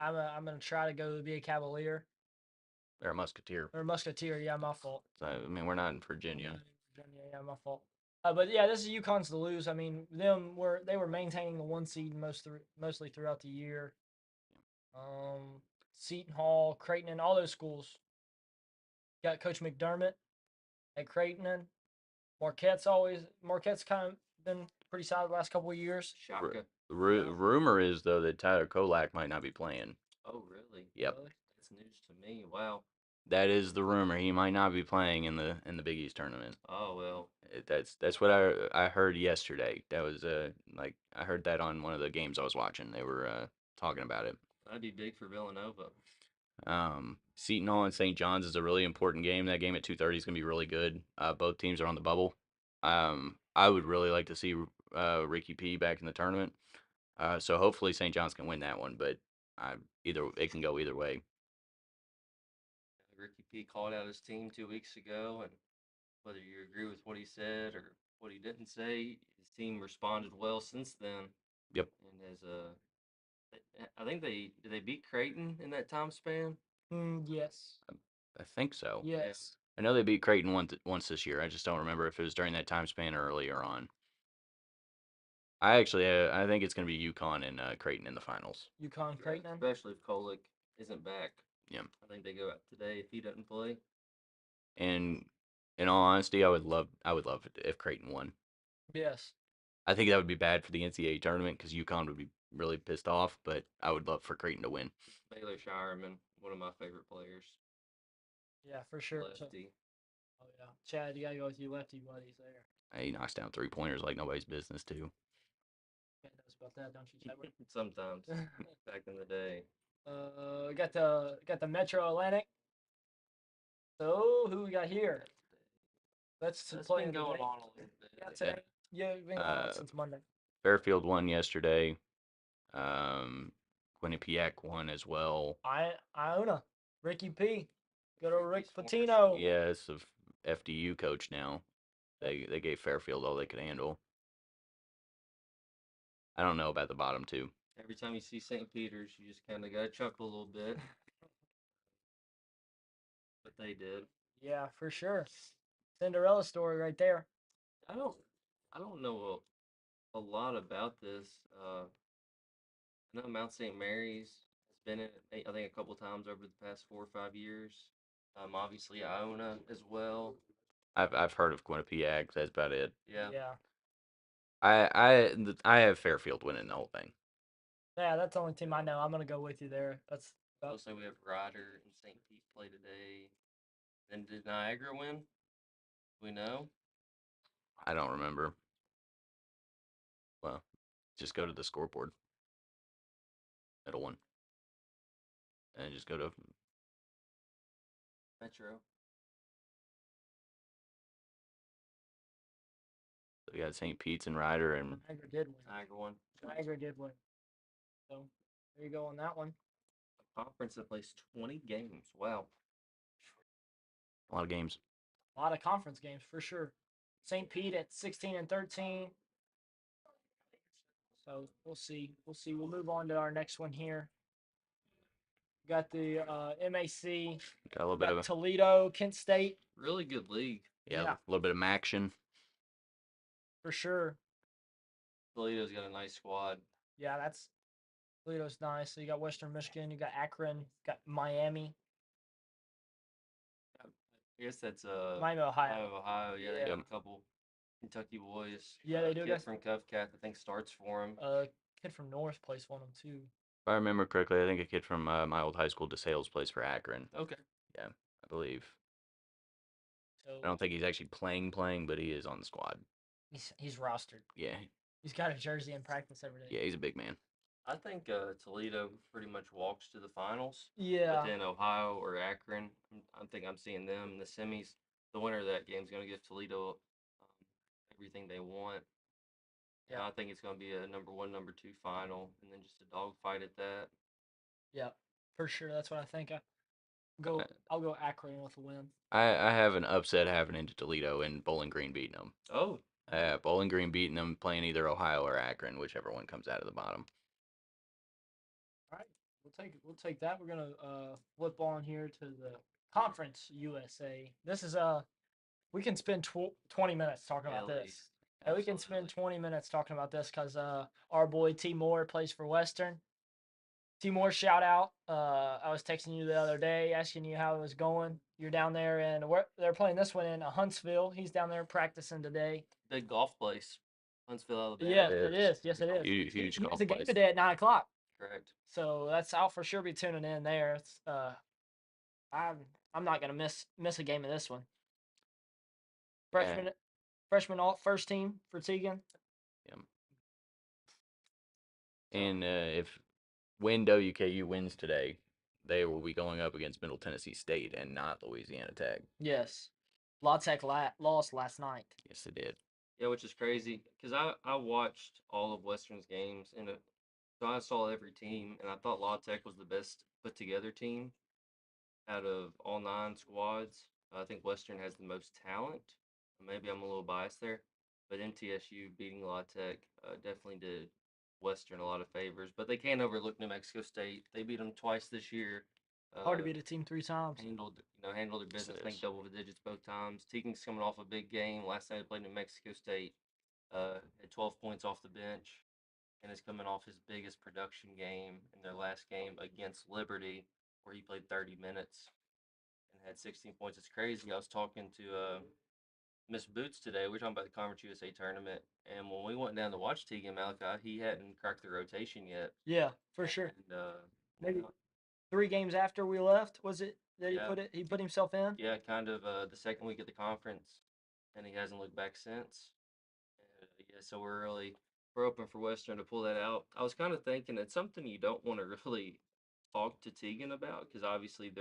I'm gonna try to go be a Cavalier
They're a Musketeer.
or Musketeer. Yeah, my fault.
So, I mean, we're not in Virginia.
Yeah, my fault. But yeah, this is UConn's to lose. I mean, they were maintaining the 1 seed mostly throughout the year. Seton Hall, Creighton, and all those schools got Coach McDermott at Creighton. Marquette's kind of been pretty solid the last couple of years.
Shaka.
Rumor is though that Tyler Kolak might not be playing.
Oh, really?
Yep.
Really?
That's news to me. Wow.
That is the rumor. He might not be playing in the Big East tournament.
Oh, well.
That's what I heard yesterday. That was like I heard that on one of the games I was watching. They were talking about it.
That'd be big for Villanova.
Seton Hall and St. John's is a really important game. That game at 2:30 is gonna be really good. Both teams are on the bubble. I would really like to see Ricky P back in the tournament. So hopefully St. John's can win that one, but it can go either way.
Ricky P called out his team 2 weeks ago, and whether you agree with what he said or what he didn't say, his team responded well since then.
Yep.
And as I think did they beat Creighton in that time span?
Yes.
I think so.
Yes.
I know they beat Creighton once this year. I just don't remember if it was during that time span or earlier on. I think it's going to be UConn and Creighton in the finals.
UConn, Creighton.
Especially if Kolek isn't back.
Yeah.
I think they go out today if he doesn't play.
And in all honesty, I would love it if Creighton won.
Yes.
I think that would be bad for the NCAA tournament because UConn would be really pissed off, but I would love for Creighton to win.
Baylor Shireman, one of my favorite players.
Yeah, for sure.
Lefty.
Oh yeah, Chad, you gotta go with your lefty buddies there.
He knocks down 3-pointers like nobody's business too.
Chad knows about that, don't you, Chadwick?
Sometimes. Back in the day.
Got the Metro Atlantic. So who we got here? That's
been going on a little bit.
Yeah, today. Yeah, it's been going on since Monday.
Fairfield won yesterday. Quinnipiac won as well.
Iona, Ricky P. Good old Rick Pitino.
Yeah, it's the FDU coach now. They gave Fairfield all they could handle. I don't know about the bottom two.
Every time you see St. Peter's, you just kind of got to chuckle a little bit. But they did.
Yeah, for sure. Cinderella story right there.
I don't know a lot about this. I know Mount St. Mary's has been in it, I think, a couple times over the past 4 or 5 years. Obviously Iona as well.
I've heard of Quinnipiac. That's about it.
Yeah.
Yeah.
I have Fairfield winning the whole thing.
Yeah, that's the only team I know. I'm gonna go with you there. That's
Looks like we have Ryder and St. Pete play today. Then did Niagara win? We know.
I don't remember. Well, just go to the scoreboard. Middle one. And just go to
Metro.
we got St. Pete's and Ryder and
Niagara did win.
Niagara won.
Niagara did win. So there you go on that one.
A conference that plays 20 games. Wow.
a lot of games.
A lot of conference games for sure. St. Pete at 16 and 13. So we'll see. We'll see. We'll move on to our next one here. Got the MAC.
Got a little bit
Got
of
Toledo, Kent State.
Really good league.
yeah,
yeah.
a little bit of action.
For sure.
Toledo's got a nice squad.
Yeah, that's Toledo's nice. So you got Western Michigan, you got Akron, got Miami.
I guess that's
Miami, Ohio.
Ohio. Yeah, they
Yeah.
got a couple Kentucky boys.
Yeah, they do.
Kid from Covcath, I think, starts for him.
Kid from North plays for them too.
If I remember correctly, I think a kid from my old high school, DeSales, plays for Akron.
Okay.
Yeah, I believe.
So
I don't think he's actually playing, but he is on the squad.
he's rostered.
Yeah,
He's got a jersey in practice every day.
yeah, he's a big man.
I think Toledo pretty much walks to the finals.
Yeah.
But then Ohio or Akron, I think I'm seeing them in the semis. The winner of that game is going to give Toledo everything they want. Yeah. And I think it's going to be a number 1, number 2 final, and then just a dogfight at that.
Yeah, for sure. That's what I think. I'll go Akron with a win.
I have an upset happening to Toledo and Bowling Green beating them.
Oh.
Bowling Green beating them, playing either Ohio or Akron, whichever one comes out of the bottom.
All right, we'll take that. We're gonna flip on here to the Conference USA. This is we can spend 20 minutes talking about this. Yeah, we can spend 20 minutes talking about this because our boy T Moore plays for Western. T Moore, shout out. I was texting you the other day asking you how it was going. You're down there, and they're playing this one in Huntsville. He's down there practicing today.
Big golf place, Huntsville, Alabama.
Yeah, it is. Yes, it is.
Huge golf
It's a game
place.
today at 9 o'clock.
Correct.
So I'll for sure be tuning in there. It's I'm not gonna miss a game of this one. Freshman alt first team for Tegan.
Yeah. And if WKU wins today, they will be going up against Middle Tennessee State and not Louisiana Tech.
Yes. La Tech lost last night.
Yes, they did.
Yeah, which is crazy because I watched all of Western's games, and so I saw every team, and I thought La Tech was the best put together team out of all 9 squads. I think Western has the most talent. Maybe I'm a little biased there, but MTSU beating La Tech definitely did Western a lot of favors. But they can't overlook New Mexico State. They beat them twice this year.
Hard to beat a team 3 times.
Handled their business. I think double digits both times. Tegan's coming off a big game. Last night they played New Mexico State. Had 12 points off the bench, and is coming off his biggest production game in their last game against Liberty, where he played 30 minutes and had 16 points. It's crazy. I was talking to Miss Boots today. We were talking about the Conference USA tournament, and when we went down to watch Tegan Malachi, he hadn't cracked the rotation yet.
Yeah, for sure.
And,
maybe 3 games after we left, was it that he put himself in?
Yeah, kind of the second week of the conference, and he hasn't looked back since. Yeah, so we're open for Western to pull that out. I was kind of thinking it's something you don't want to really talk to Tegan about because obviously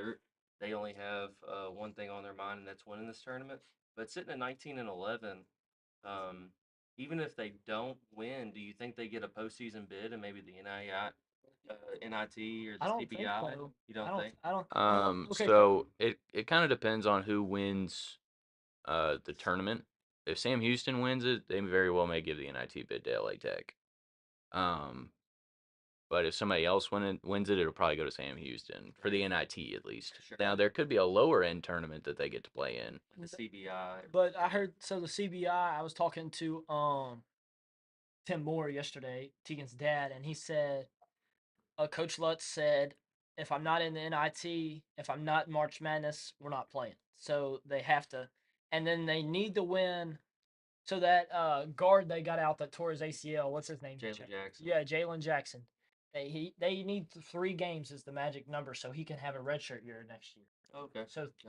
they only have one thing on their mind, and that's winning this tournament. But sitting at 19 and 11, even if they don't win, do you think they get a postseason bid and maybe the NIT or the
I don't
CBI?
think so.
You don't think?
I don't. Okay.
So it kind of depends on who wins the tournament. If Sam Houston wins it, they very well may give the NIT bid to LA Tech. But if somebody else wins it, it'll probably go to Sam Houston for the NIT at least.
Sure.
Now there could be a lower end tournament that they get to play in.
Like the CBI.
But I heard the CBI. I was talking to Tim Moore yesterday, Tegan's dad, and he said, Coach Lutz said, if I'm not in the NIT, if I'm not in March Madness, we're not playing. So they have to, and then they need to win. So that guard they got out that tore his ACL, what's his name?
Jalen Jackson.
Yeah, Jalen Jackson. They need 3 games is the magic number, so he can have a redshirt year next year.
Okay.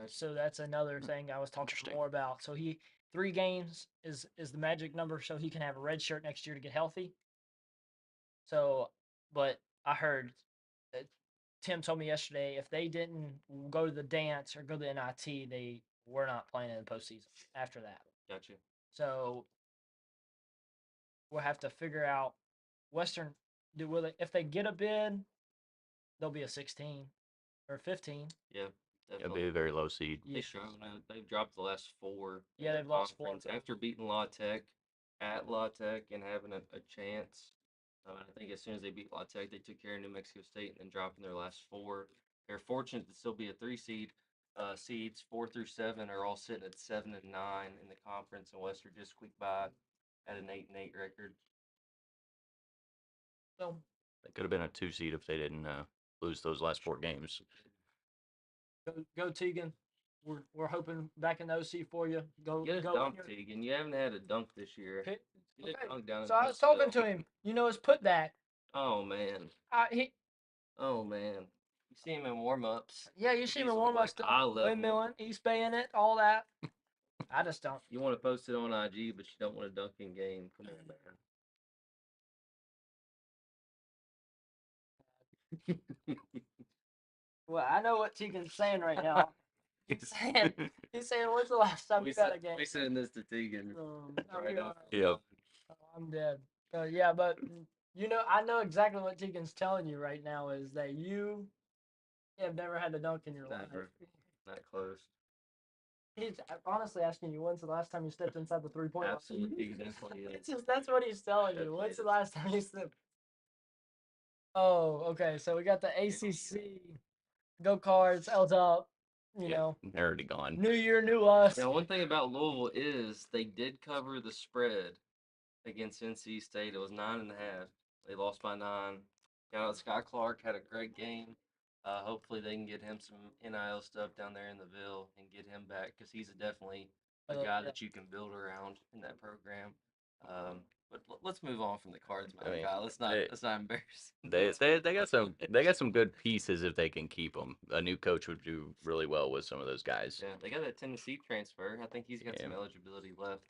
So that's another thing I was talking more about. So 3 games is the magic number, so he can have a red shirt next year to get healthy. So, but I heard Tim told me yesterday if they didn't go to the dance or go to the NIT, they were not playing in the postseason after that.
Gotcha.
So we'll have to figure out Western. If they get a bid, they'll be a 16 or 15.
Yeah.
It'll
Definitely.
be a very low seed.
They struggle now. They've dropped the last 4.
Yeah, they've lost 4
after beating La Tech at La Tech and having a chance. I think as soon as they beat La Tech, they took care of New Mexico State and then dropping their last 4. They're fortunate to still be a 3 seed. Seeds 4 through 7 are all sitting at 7 and 9 in the conference, and Western just squeaked by at an 8-8 record.
So
They could have been a 2 seed if they didn't lose those last 4 games.
go Tegan. We're hoping back in the OC for you.
Get a
go
dunk, Tegan. You haven't had a dunk this year.
Pick,
Get a dunk down.
So I was talking to him. You know, his put that.
Oh man.
He
Oh man. You see him in warm-ups.
Yeah, you see him in
He's
warm-up
like
stuff.
eye level.
Windmilling, he's paying it, all that. I just don't.
You want to post it on IG, but you don't want to dunk in game. Come on, man.
Well, I know what Tegan's saying right now. He's saying, when's the last time you got a game?
We send this to Tegan. Right off.
Yep.
I'm dead. Yeah, but you know, I know exactly what Tegan's telling you right now is that you have never had a dunk in your life.
Not close.
He's honestly asking you, when's the last time you stepped inside the 3-point line?
Absolutely, definitely is.
That's what he's telling you. When's the last time you stepped? Oh, okay. So we got the ACC, go Cards, L's up. You know,
they're already gone.
New year, new us.
Now, one thing about Louisville is they did cover the spread against NC State. It was 9.5. They lost by 9. Sky Clark had a great game. Hopefully they can get him some NIL stuff down there in the Ville and get him back because he's definitely a guy that you can build around in that program. But let's move on from the Cards, Malachi. Let's not embarrass.
They got some good pieces if they can keep them. A new coach would do really well with some of those guys.
Yeah, they got that Tennessee transfer. I think he's got some eligibility left.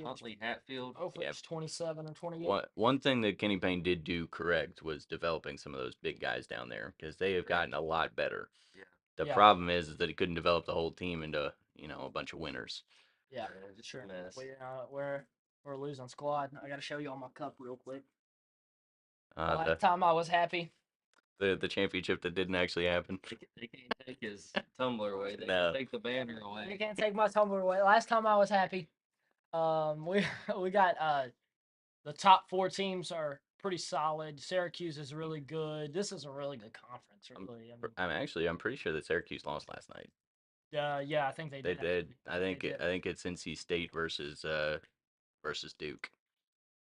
Huntley Hatfield.
Hopefully it's 27 or 28.
One thing that Kenny Payne did do correct was developing some of those big guys down there because they have gotten a lot better.
Yeah.
The problem is that he couldn't develop the whole team into a bunch of winners.
Yeah,
just
sure.
a mess.
We're a losing squad. I got to show you all my cup real quick.
The
last time I was happy.
The championship that didn't actually happen.
They can't take his tumbler away. They
No.
can take the banner away.
They can't take my tumbler away. Last time I was happy. We got the top 4 teams are pretty solid. Syracuse is really good. This is a really good conference. Really.
I'm pretty sure that Syracuse lost last night.
Yeah, I think they did.
They did. I think it's NC State versus Duke.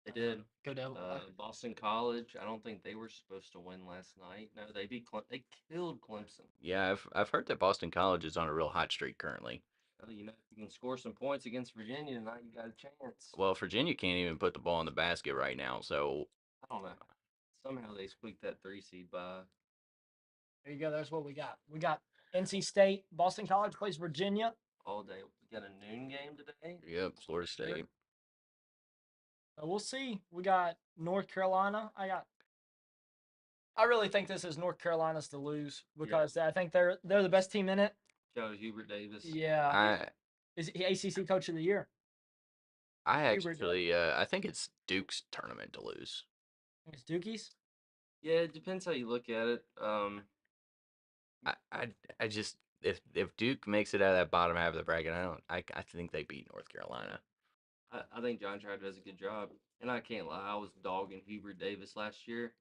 They did.
Go down.
Boston College. I don't think they were supposed to win last night. No, they killed Clemson.
Yeah, I've heard that Boston College is on a real hot streak currently.
Well, if you can score some points against Virginia tonight, you got a chance.
Well, Virginia can't even put the ball in the basket right now, so
I don't know. Somehow they squeaked that 3 seed by.
There you go. That's what we got. We got NC State. Boston College plays Virginia.
All day. We got a noon game today.
Yep, Florida State.
We'll see. We got North Carolina. I really think this is North Carolina's to lose because I think they're the best team in it.
Shout out Hubert Davis.
Yeah. Is he ACC Coach of the Year?
I think it's Duke's tournament to lose.
It's Dookies?
Yeah, it depends how you look at it.
I just if Duke makes it out of that bottom half of the bracket, I think they beat North Carolina.
I think John Trout does a good job, and I can't lie. I was dogging Hubert Davis last year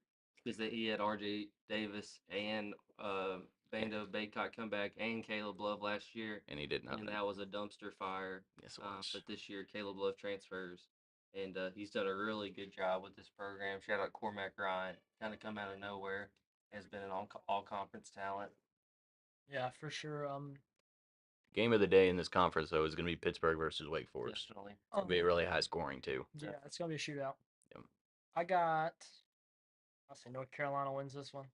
because he had R.J. Davis and Bando Baycott come back and Caleb Love last year,
and he did nothing.
And that was a dumpster fire.
Yes, it was.
But this year, Caleb Love transfers, and he's done a really good job with this program. Shout out Cormac Ryan, kind of come out of nowhere, has been an all-conference talent.
Yeah, for sure.
Game of the day in this conference, though, is going to be Pittsburgh versus Wake Forest.
Definitely.
It's going to be really high scoring, too.
Yeah, it's going to be a shootout.
Yep.
I got I'll say North Carolina wins this one.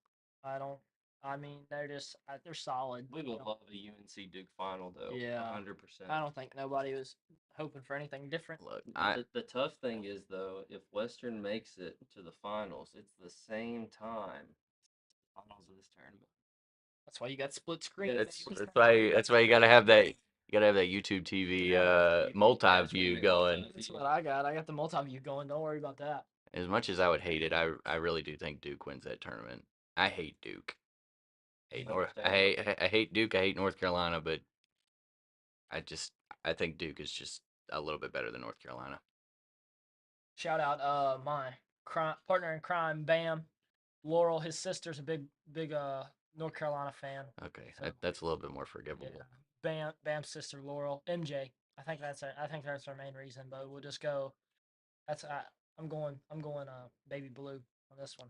I don't. I mean, they're solid.
We
you
would
know.
love a UNC Duke final though.
Yeah.
100%.
I don't think nobody was hoping for anything different.
Look,
The tough thing is though, if Western makes it to the finals, it's the same time finals of this tournament.
That's why you got split screen.
that's why you gotta have that. You gotta have that YouTube TV multi view going.
That's what I got. I got the multi view going. Don't worry about that.
As much as I would hate it, I really do think Duke wins that tournament. I hate Duke. I hate Duke. I hate North Carolina, but I think Duke is just a little bit better than North Carolina.
Shout out my partner in crime, Bam. Laurel, his sister's a big North Carolina fan.
Okay,
So,
that's a little bit more forgivable.
Yeah. Bam's sister Laurel, MJ. I think that's our main reason, but we'll just go. I'm going baby blue on this one.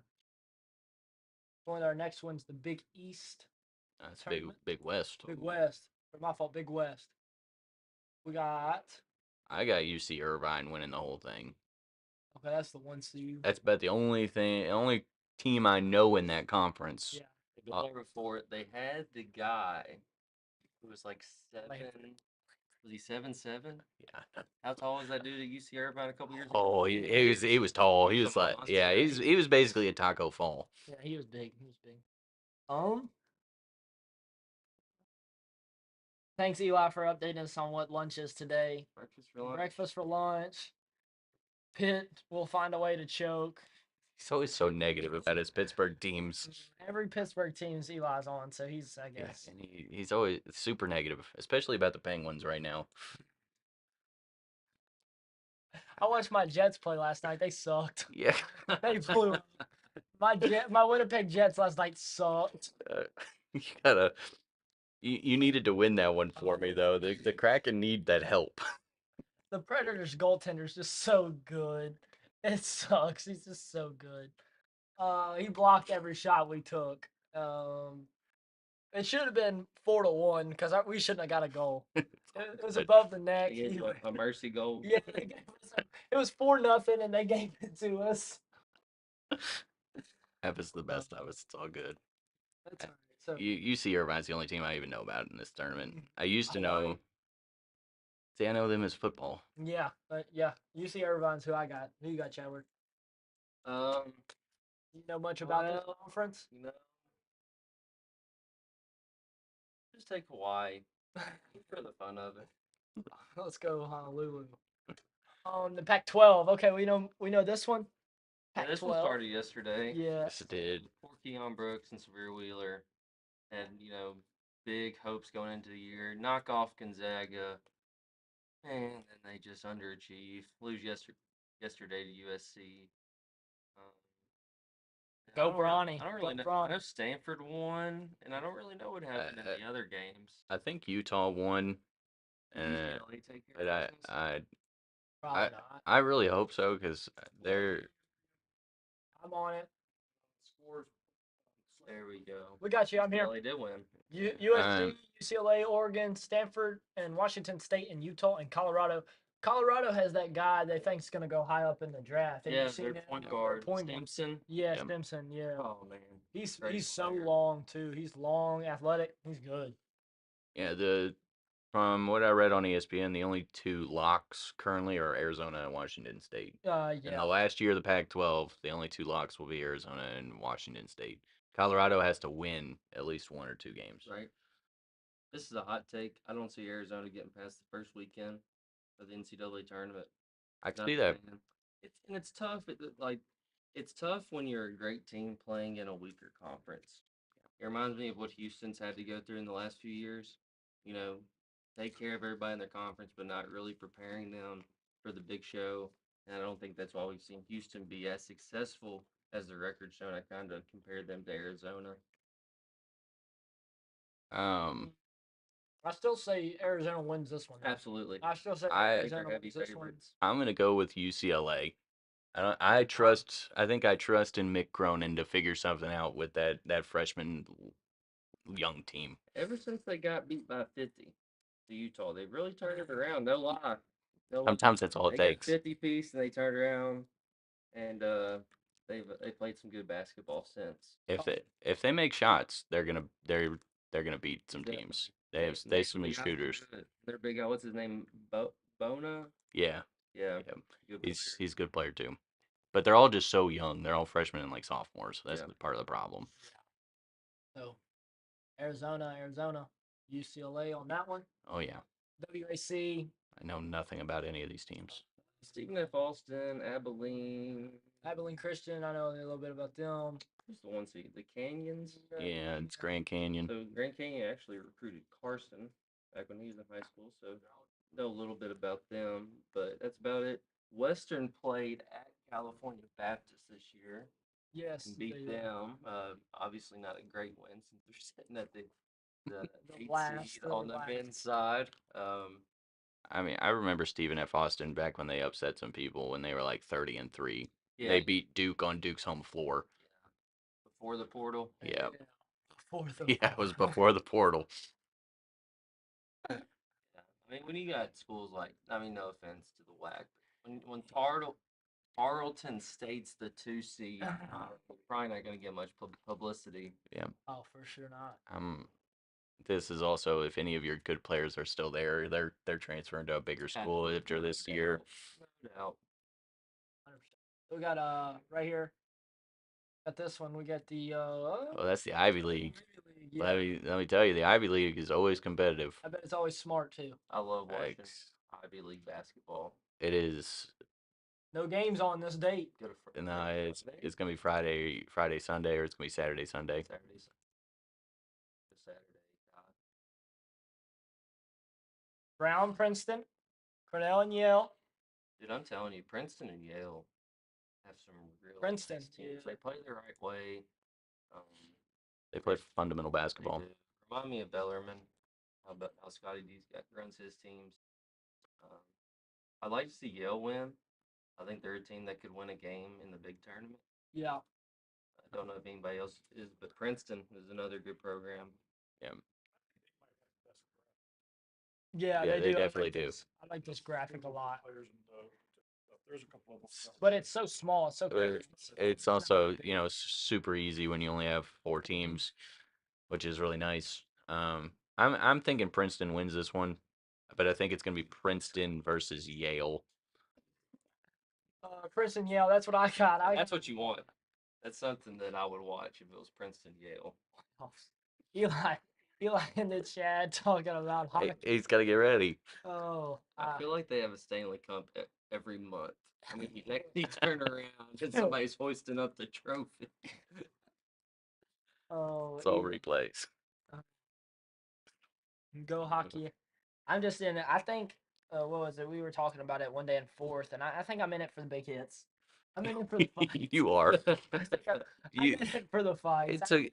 Going to our next one's the Big East.
That's
tournament.
Big West.
Big West. For my fault, Big West. We got.
I got UC Irvine winning the whole thing.
Okay, that's the one seed.
That's about the only team I know in that conference.
Yeah.
The year before they had the guy who was like 7. Was he 7'7"?
Yeah.
How tall was that dude at UC Irvine a couple years ago?
Oh, he was tall. He was like, yeah, he was basically a Taco Fall.
Yeah, he was big. Thanks Eli for updating us on what lunch is today. Breakfast for lunch. Pitt will find a way to choke.
He's always so negative about his Pittsburgh teams.
Every Pittsburgh team's Eli's on, so he's, I guess.
Yeah, and he's always super negative, especially about the Penguins right now.
I watched my Jets play last night. They sucked.
Yeah.
They blew up. My Winnipeg Jets last night sucked.
You needed to win that one for me though. The Kraken need that help.
The Predators goaltender's just so good. It sucks. He's just so good. He blocked every shot we took. It should have been 4-1 because we shouldn't have got a goal. It was above the neck.
A mercy goal.
Yeah, it was 4-0, and they gave it to us.
Happens the best of us. It's all good.
That's all right. So
UC Irvine's the only team I even know about in this tournament. I used to know. See, I know them as football.
Yeah, UC Irvine's who I got. Who you got, Chadwick? You know much about this conference?
Just take Hawaii for the fun of it.
Let's go Honolulu. The Pac-12. Okay, we know this one.
Yeah, this one started yesterday.
Yes,
it did.
Poor Keon Brooks and Severe Wheeler had big hopes going into the year. Knock off Gonzaga, and then they just underachieve. Lose yesterday to USC.
Go Bronny.
I don't really know. I know Stanford won, and I don't really know what happened in the other games.
I think Utah won.
UCLA take care of business?
I really hope so because they're.
I'm on it.
There we go.
We got you. I'm here.
They did win.
USC, UCLA, Oregon, Stanford, and Washington State, and Utah, and Colorado. Colorado has that guy they think is going to go high up in the draft.
Yeah, their point guard, Stimson.
Yeah, Stimson. Yeah.
Oh man,
he's so long too. He's long, athletic. He's good.
Yeah, from what I read on ESPN, the only two locks currently are Arizona and Washington State.
Yeah.
In the last year of the Pac-12, the only two locks will be Arizona and Washington State. Colorado has to win at least 1 or 2 games.
Right. This is a hot take. I don't see Arizona getting past the first weekend of the NCAA tournament.
I can see that.
It's tough. It's tough when you're a great team playing in a weaker conference. It reminds me of what Houston's had to go through in the last few years. Take care of everybody in their conference, but not really preparing them for the big show. And I don't think that's why we've seen Houston be as successful as the record shown. I kind of compared them to Arizona.
I still say Arizona wins this one.
Absolutely.
I still say Arizona wins this one.
I'm gonna go with UCLA. I trust in Mick Cronin to figure something out with that freshman young team.
Ever since they got beat by 50 to Utah, they've really turned it around. No lie.
Sometimes that's all it takes.
50 piece and they turned around and they played some good basketball since.
If they make shots, they're gonna beat some teams. They have some
Nick
shooters.
Their big guy, what's his name? Bona.
Yeah,
Yeah,
yeah.
good
He's a good player too. But they're all just so young. They're all freshmen and like sophomores. So that's
Yeah.
part of the problem.
So Arizona, UCLA on that one.
Oh yeah.
WAC.
I know nothing about any of these teams.
Stephen F. Austin, Abilene.
Abilene Christian, I know a little bit about them.
Who's the one seed? The Canyons.
Yeah, it's Grand Canyon.
So Grand Canyon actually recruited Carson back when he was in high school. So know a little bit about them, but that's about it. Western played at California Baptist this year.
Yes,
And beat them. Obviously not a great win since they're sitting at the eighth
last,
seed on the
last.
men's side.
I mean, I remember Stephen F. Austin back when they upset some people when they were like 30-3.
Yeah,
They beat Duke on Duke's home floor.
before the portal.
Yeah.
Before the
Yeah, it was before the portal.
Yeah. I mean, when you got schools like, I mean, no offense to the WAC, but when Tarleton State's the 2 seed, probably not going to get much publicity.
Yeah.
Oh, for sure not.
This is also if any of your good players are still there, they're transferring to a bigger school after this year.
No doubt.
100%. We got right here. Got this one. We got the
Oh, that's the Ivy League.
Yeah.
Let me tell you, the Ivy League is always competitive.
I bet it's always smart too.
I love watching Ivy League basketball.
It is.
No games on this date.
No, it's gonna be Friday, Sunday, or it's gonna be Saturday, Sunday.
Saturday.
Brown, Princeton, Cornell, and Yale.
Dude, I'm telling you, Princeton and Yale have some real
Princeton,
nice teams.
yeah.
They play the right way.
They play fundamental basketball.
Remind me of Bellarmine. How Scotty D's runs his teams. I'd like to see Yale win. I think they're a team that could win a game in the big tournament.
Yeah.
I don't know if anybody else is, but Princeton is another good program.
Yeah.
Yeah,
Yeah, they
do.
definitely do.
I like this graphic a lot. There's a couple of them. But it's so small. It's so
It's also, super easy when you only have 4 teams, which is really nice. I'm thinking Princeton wins this one, but I think it's gonna be Princeton versus Yale.
Princeton, Yale. That's what I got.
That's what you want. That's something that I would watch if it was Princeton, Yale.
Eli in the chat talking about hockey.
He's got to get ready.
Oh,
I feel like they have a Stanley Cup every month. I mean, you turn around and somebody's hoisting up the trophy.
Oh,
it's all replays.
Go hockey. I'm just in it. I think, what was it? We were talking about it one day in fourth, and I think I'm in it for the big hits. I'm in it for the fights.
You are.
I'm in it for the fights.
I'm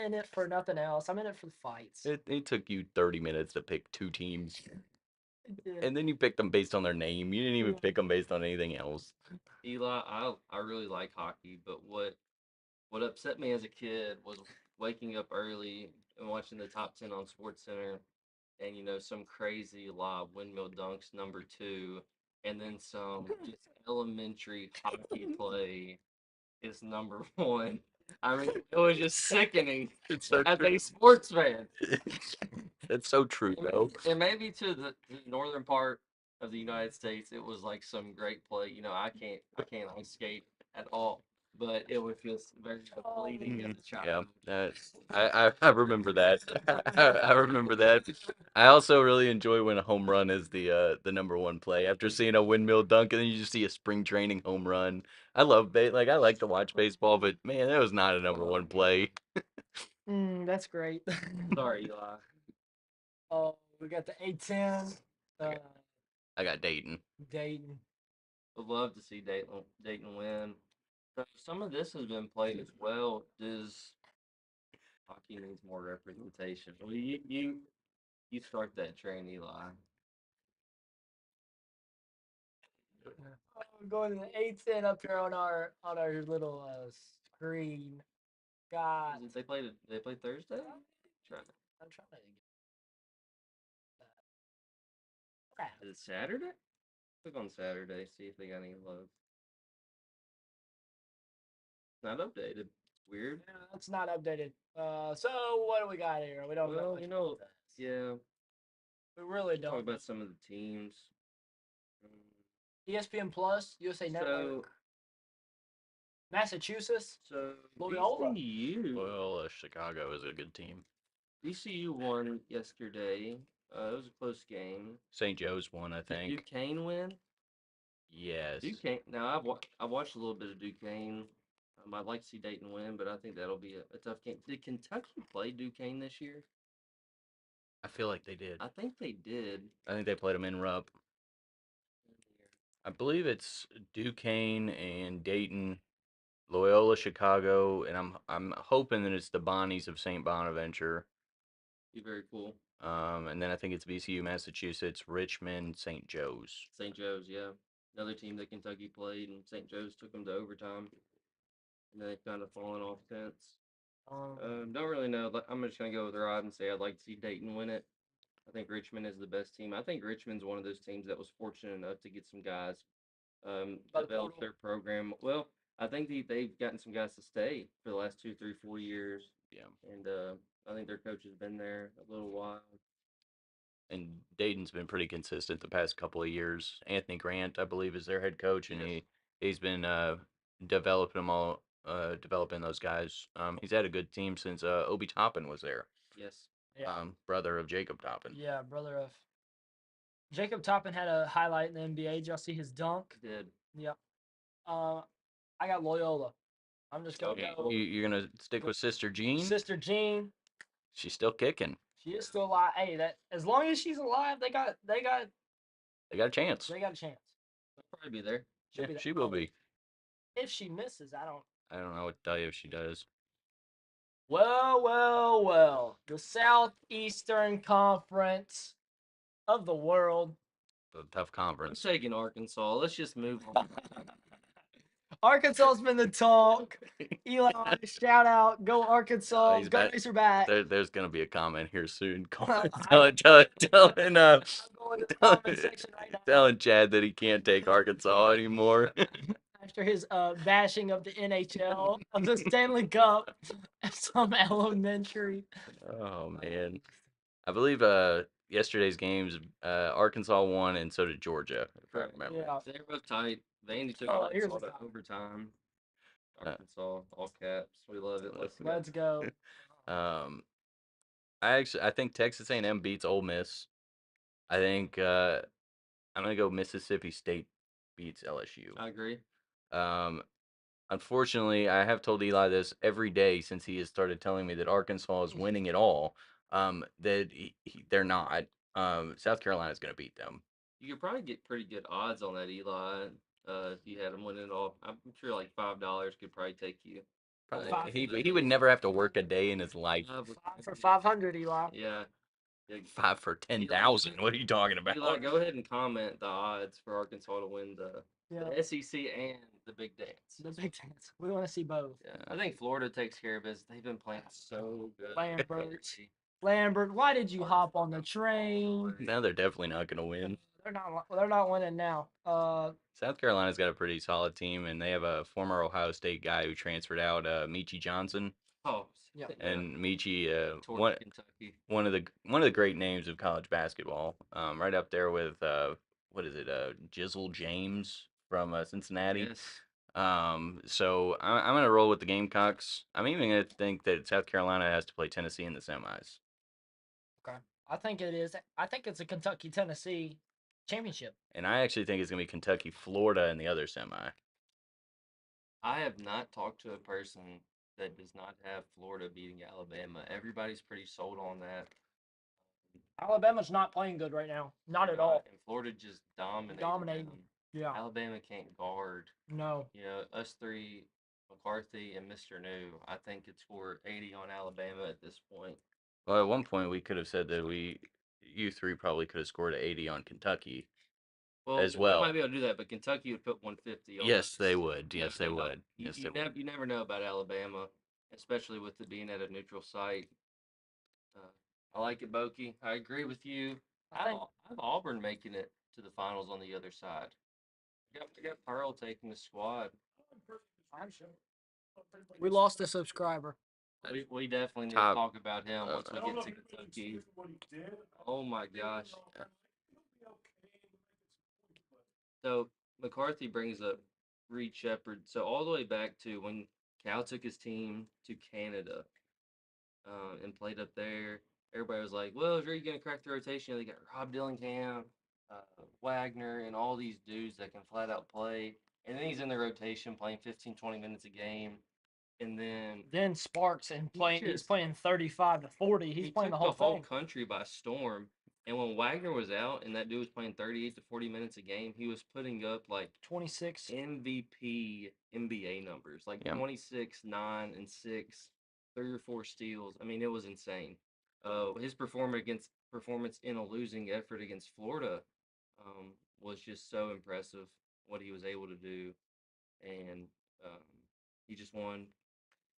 not in it for nothing else. I'm in it for the fights.
It took you 30 minutes to pick 2 teams. And then you picked them based on their name. You didn't even pick them based on anything else.
Eli, I really like hockey, but what upset me as a kid was waking up early and watching the top 10 on SportsCenter, and some crazy lob windmill dunks number 2, and then some just elementary hockey play is number 1. I mean, it was just sickening as a sports fan.
It's so true, though.
And maybe to the northern part of the United States, it was like some great play. I can't ice skate at all, but it was just very depleting as a child.
Yeah, I remember that. I remember that. I also really enjoy when a home run is the number 1 play. After seeing a windmill dunk and then you just see a spring training home run. I like to watch baseball, but man, that was not a number 1 play.
That's great.
Sorry, Eli.
Oh, we got the A10.
I got Dayton.
Would love to see Dayton win. So some of this has been played as well. Does hockey needs more representation? Well, you start that train, Eli.
We're going to the A10 up here on our little screen. God.
They played Thursday?
I'm trying to
Is it Saturday? Click on Saturday, see if they got any love. not updated. Weird.
Yeah, it's not updated. So what do we got here? We don't know.
Well,
much
you know,
about this.
yeah.
We really
Talk
don't.
about some of the teams.
ESPN Plus, USA Network, Massachusetts,
So
Loyola.
DCU.
Well, Chicago is a good team.
DCU won yesterday. It was a close game.
St. Joe's won, I
Did
think.
Duquesne win?
Yes.
Duquesne. Now I've watched a little bit of Duquesne. I'd like to see Dayton win, but I think that'll be a tough game. Did Kentucky play Duquesne this year?
I feel like they did.
I think they did.
I think they played them in Rupp. I believe it's Duquesne and Dayton, Loyola, Chicago, and I'm hoping that it's the Bonnies of St. Bonaventure.
Be very cool.
And then I think it's VCU, Massachusetts, Richmond, St. Joe's.
St. Joe's, yeah. Another team that Kentucky played, and St. Joe's took them to overtime. And they've kind of fallen off since. Don't really know. I'm just going to go with Rod and say I'd like to see Dayton win it. I think Richmond is the best team. I think Richmond's one of those teams that was fortunate enough to get some guys develop their program. Well, I think they've gotten some guys to stay for the last 2, 3, 4 years.
Yeah.
And I think their coach has been there a little while.
And Dayton's been pretty consistent the past couple of years. Anthony Grant, I believe, is their head coach, and
Yes.
he's been developing those guys. He's had a good team since Obi Toppin was there.
Yes.
Yeah.
Brother of Jacob Toppin.
Yeah, brother of Jacob Toppin had a highlight in the NBA. Did y'all see his dunk?
Did.
Yep. I got Loyola. I'm just gonna go.
You're gonna stick with Sister Jean?
Sister Jean.
She's still kicking.
She is still alive. Hey, that as long as she's alive, they got
They got a chance.
they got a chance.
They'll probably be there.
She'll
Yeah,
be there.
she will be.
If she misses, I don't
know what to tell you if she does.
Well. The Southeastern Conference of the world.
It's a tough
I'm
conference.
taking Arkansas. Let's just move on.
Arkansas's been the talk. Eli, shout out. Go Arkansas.
he's
Go
back.
Razorback.
There's gonna be a comment here soon.
I'm
telling
going to the comment section right now.
telling Chad that he can't take Arkansas anymore.
After his bashing of the NHL, of the Stanley Cup, at some elementary.
Oh man, I believe yesterday's games Arkansas won and so did Georgia, if I remember.
Yeah.
They were both tight. Vandy took
Oh, here's
Arkansas
the
to overtime. Arkansas, all caps. We love it.
Let's go.
I think Texas A&M beats Ole Miss. I think I'm gonna go Mississippi State beats LSU.
I agree.
Unfortunately, I have told Eli this every day since he has started telling me that Arkansas is winning it all. That they're not. South Carolina is going to beat them.
You could probably get pretty good odds on that, Eli. If you had him winning it all, I'm sure like $5 could probably take you.
He would never have to work a day in his life.
5 for 500, Eli.
Yeah.
5 for 10,000. What are you talking about?
Eli, go ahead and comment the odds for Arkansas to win the SEC and the Big Dance.
The Big Dance. We want to see both.
Yeah, I think Florida takes care of business. They've been playing so good.
Lambert, why did you hop on the train?
No, they're definitely not going to win.
They're not winning now.
South Carolina's got a pretty solid team, and they have a former Ohio State guy who transferred out, Michi Johnson.
Oh,
yeah.
And Michi,
Kentucky.
one of the great names of college basketball. Right up there with what is it? Jizzle James from Cincinnati.
Yes.
So I'm gonna roll with the Gamecocks. I'm even gonna think that South Carolina has to play Tennessee in the semis.
Okay, I think it is. I think it's a Kentucky-Tennessee championship.
And I actually think it's gonna be Kentucky-Florida in the other semi.
I have not talked to a person that does not have Florida beating Alabama. Everybody's pretty sold on that.
Alabama's not playing good right now. Not at all.
And Florida just dominating. Them.
Yeah.
Alabama can't guard.
No.
You know, us three, McCarthy and Mr. New, I think it's scored 80 on Alabama at this point.
Well, at one point we could have said that you three probably could have scored 80 on Kentucky.
Well,
as well.
They might be able to do that, but Kentucky would put 150 on
Yes,
us.
they would. Yes, they would.
You never know about Alabama, especially with it being at a neutral site. I like it, Boki. I agree with you. I have Auburn making it to the finals on the other side. I got Pearl taking the squad.
I'm sure. We lost a subscriber.
We definitely need
Top-
to talk about him once we
I don't
get
know
to
if he
Kentucky.
did what he did.
Oh my gosh.
He'll be okay.
So McCarthy brings up Reed Shepherd. So all the way back to when Cal took his team to Canada and played up there, everybody was like, "Well, is Reed gonna crack the rotation?" They got Rob Dillingham, Wagner, and all these dudes that can flat out play. And then he's in the rotation playing 15, 20 minutes a game. And then
Sparks and playing. He's
just-
playing 35 to 40. He's
he
playing
took
the whole thing.
country by storm. And when Wagner was out and that dude was playing 38 to 40 minutes a game, he was putting up like
26.
MVP NBA numbers, like
Yeah.
26, 9, and 6, 3 or 4 steals. I mean, it was insane. His performance in a losing effort against Florida was just so impressive. What he was able to do, and he just won.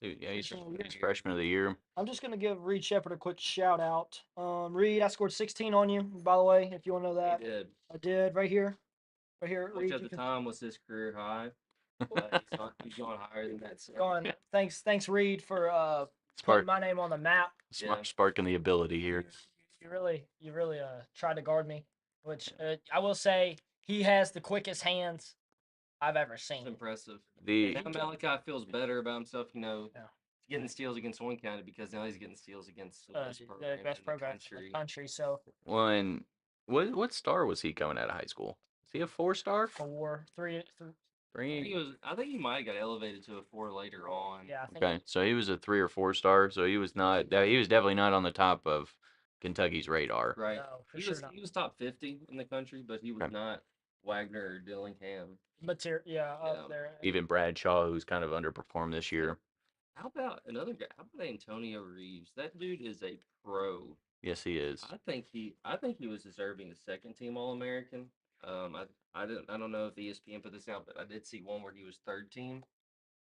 Dude, yeah, he's
Freshman of the year.
freshman of the year.
I'm just gonna give Reed Shepherd a quick shout out. Reed, I scored 16 on you, by the way, if you want to know that.
He did.
I did right here. Right here,
Which
Reed.
at the time was his career high. He's gone higher than that. since.
Gone. Thanks, Reed, for
Spark,
putting my name on the map.
Yeah.
sparking the ability here.
You really tried to guard me, which I will say he has the quickest hands I've ever
It's
seen.
impressive.
The
Now Malachi feels better about himself,
Yeah.
getting steals against one county because now he's getting steals against the best program
The best
in the
program in
country.
the country. So
one, what star was he coming out of high school? Is he a 4-star?
4, 3,
I think he might have got elevated to a 4 later on.
yeah, I think.
Okay, so he was a 3 or 4-star. So he was not. He was definitely not on the top of Kentucky's radar.
Right.
No, for
he
sure
was
not.
he was top 50 in the country, but he was
Okay.
not Wagner or Dillingham.
Up
Yeah.
there.
Even Bradshaw, who's kind of underperformed this year.
How about another guy? How about Antonio Reeves? That dude is a pro.
Yes, he is.
I think he was deserving of second team All American. I don't know if ESPN put this out, but I did see one where he was third team.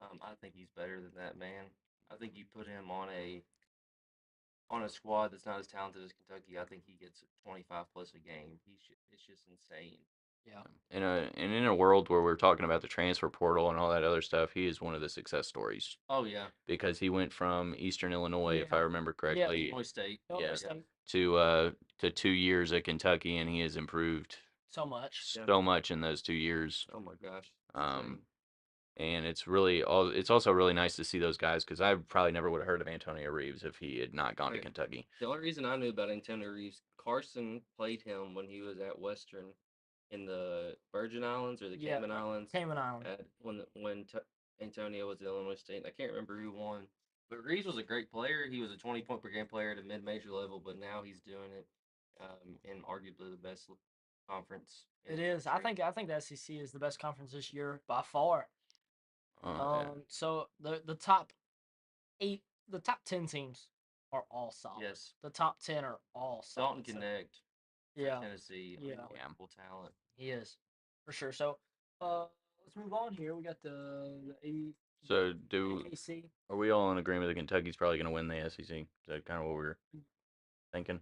I think he's better than that, man. I think you put him on a squad that's not as talented as Kentucky. I think he gets 25 plus a game. It's just insane.
Yeah.
And in a world where we're talking about the transfer portal and all that other stuff, he is one of the success stories
Oh yeah,
because he went from Eastern Illinois, if I
Yeah.
remember correctly,
Illinois State.
Illinois
Yeah.
State,
to 2 years at Kentucky, and he has improved
so much.
Yeah.
so much in those 2 years.
Oh my gosh.
Um, and it's also really nice to see those guys because I probably never would have heard of Antonio Reeves if he had not gone to
Right.
Kentucky.
The only reason I knew about Antonio Reeves, Carson played him when he was at Western in the Virgin Islands or the
Yeah.
Cayman Islands.
Cayman Island.
When Antonio was at Illinois State. I can't remember who won. But Reeves was a great player. He was a 20-point per game player at a mid-major level, but now he's doing it in arguably the best conference. in
It
the
is.
country.
I think the SEC is the best conference this year by far.
Yeah.
So the top 8, the top 10 teams are all solid.
Yes.
The top 10 are all solid.
Dalton Connect,
Yeah,
Tennessee,
Yeah.
unbelievable talent.
he is for sure. So let's move on here. We got the
So do
AAC.
are we all in agreement that Kentucky's probably going to win the SEC? Is that kind of what we're thinking?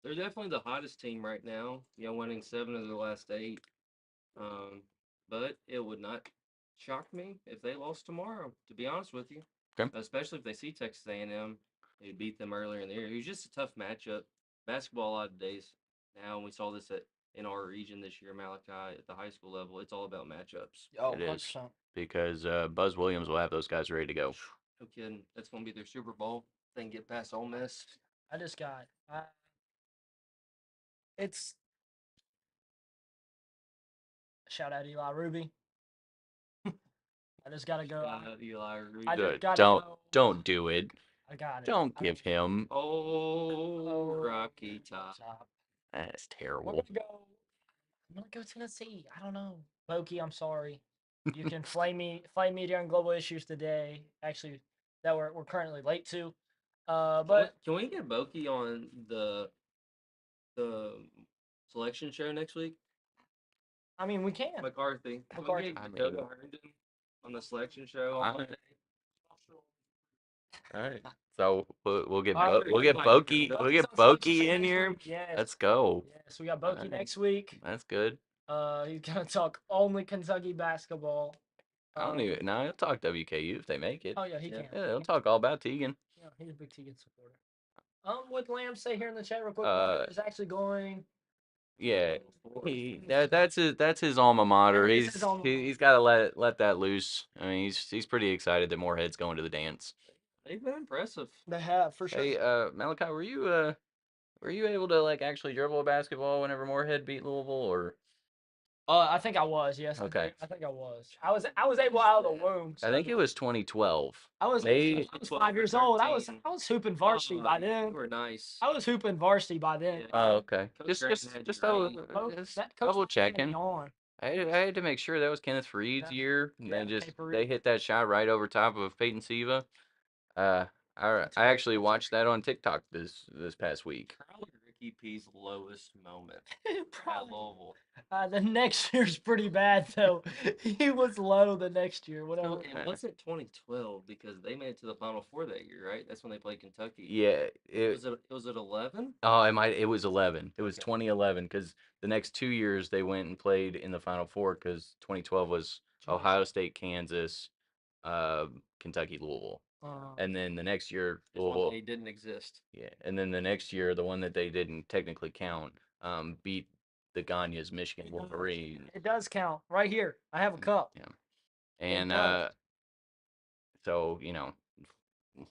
They're definitely the hottest team right now. Winning 7 of their last 8. But it would not shock me if they lost tomorrow. To be honest with you,
Okay.
Especially if they see Texas A&M, who beat them earlier in the year. It was just a tough matchup. Basketball a lot of days now, and we saw this in our region this year, Malachi, at the high school level. It's all about matchups.
Oh,
It is.
100%.
Because Buzz Williams will have those guys ready to go.
No kidding. That's going to be their Super Bowl. They can get past Ole Miss.
I just got. It's shout out Eli Ruby. I just gotta go.
Eli Ruby.
I just gotta
Don't
go.
don't do it.
I got it.
Don't give him.
Oh, Rocky Top.
That's
We're
terrible.
gonna go. I'm gonna go Tennessee. I don't know. Boki, I'm sorry. You can flame me during global issues today. Actually, that we're currently late to. But
Can we get Boki on the selection show next week?
I mean, we can.
McCarthy. Can
McCarthy.
we get
I mean-
Dakota Herndon on the selection show on
I-
Monday?
All right. So we'll get
All right.
We'll get Boki in here.
Yes.
Let's go.
Yes, we got Boki
Alright.
next week.
That's good.
He's gonna talk only Kentucky basketball.
I don't even. No, he'll talk WKU if they make it.
Oh yeah, he
Yeah.
can.
Yeah, he'll talk all about Tegan.
Yeah, he's a big Tegan supporter. What Lamb say here in the chat real quick? Is actually going.
Yeah, that's his alma mater.
That is his alma mater.
He's got to let that loose. I mean, he's pretty excited that Moorhead's going to the dance.
They've been impressive.
They have for sure.
Hey, Malachi, were you able to like actually dribble a basketball whenever Moorhead beat Louisville, or?
I think I was. Yes.
Okay.
I think I was. I was able out of the womb.
I think it was 2012.
I was 5 years old. I was hooping varsity by
You
then.
were nice.
I was hooping varsity by then.
Yeah.
Oh, okay.
Coach
Just
Grant
just
had you
double,
right.
just
Coach
double
Grant had me
checking.
on.
I had to make sure that was Kenneth Reed's
Yeah.
year. And
Yeah,
they hit that shot right over top of Peyton Siva. I actually watched that on TikTok this past week.
Probably Ricky P's lowest moment at
Probably.
Louisville.
The next year's pretty bad though. He was low the next year. Whatever.
So it wasn't 2012 because they made it to the Final Four that year, right? That's when they played Kentucky.
Yeah,
Was it 11?
Oh, it was 11. It was
Okay.
2011 because the next 2 years they went and played in the Final Four because 2012 was Ohio State, Kansas, Kentucky, Louisville, and then the next year Louisville.
They didn't exist.
Yeah, and then the next year, the one that they didn't technically count, beat the Gagne's Michigan Wolverines.
It does count right here. I have a cup.
Yeah, and
does.
so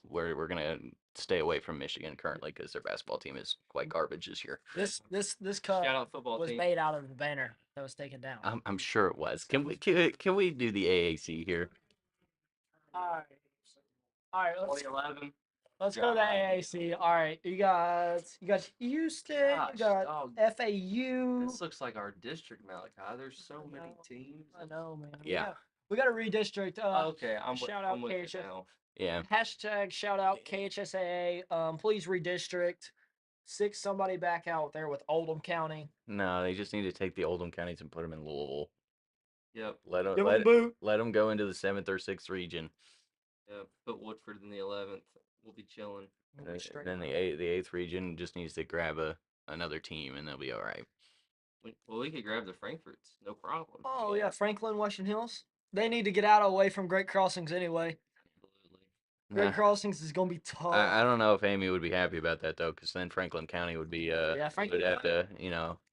we're gonna stay away from Michigan currently because their basketball team is quite garbage this year.
This cup
Shout out football
was
team.
made out of the banner that was taken down.
I'm sure it was. Can we do the AAC here?
All right.
2011.
Let's go to the AAC. All right, you got Houston,
Gosh,
you got
dog.
FAU.
This looks like our district, Malachi. There's so many teams.
I know, man.
Yeah.
We got to redistrict.
Okay,
shout out
I'm with
KHS.
you now.
Yeah.
Hashtag shout out KHSAA. Please redistrict. Stick somebody back out there with Oldham County.
No, they just need to take the Oldham counties and put them in Louisville.
Yep.
Let them go into the 7th or 6th region.
Yeah. Put Woodford in the 11th. We'll be chilling.
And then the 8th region just needs to grab another team and they'll be all right.
Well, we could grab the Frankforts, no problem.
Oh yeah, Franklin, Washington Hills. They need to get out away from Great Crossings anyway.
Absolutely.
Great Crossings is gonna be tough.
I don't know if Amy would be happy about that though, because then Franklin County would be
Franklin
would have to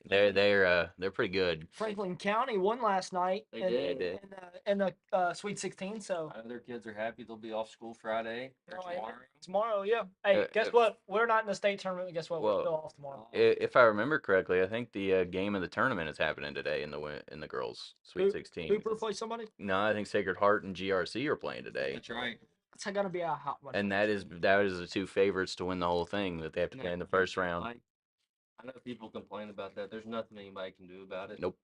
they're pretty good.
Franklin County won last night.
They did.
In the Sweet 16. So
I know their kids are happy. They'll be off school Friday or tomorrow.
Tomorrow, yeah. Hey, guess what? We're not in the state tournament. Guess what? We're
Well,
still off tomorrow.
If I remember correctly, I think the game of the tournament is happening today in the girls Sweet 16.
Cooper play somebody?
No, I think Sacred Heart and GRC are playing today.
That's right.
It's gonna be a hot one.
And that is the 2 favorites to win the whole thing that they have to play in the first round.
I know people complain about that. There's nothing anybody can do about it.
Nope.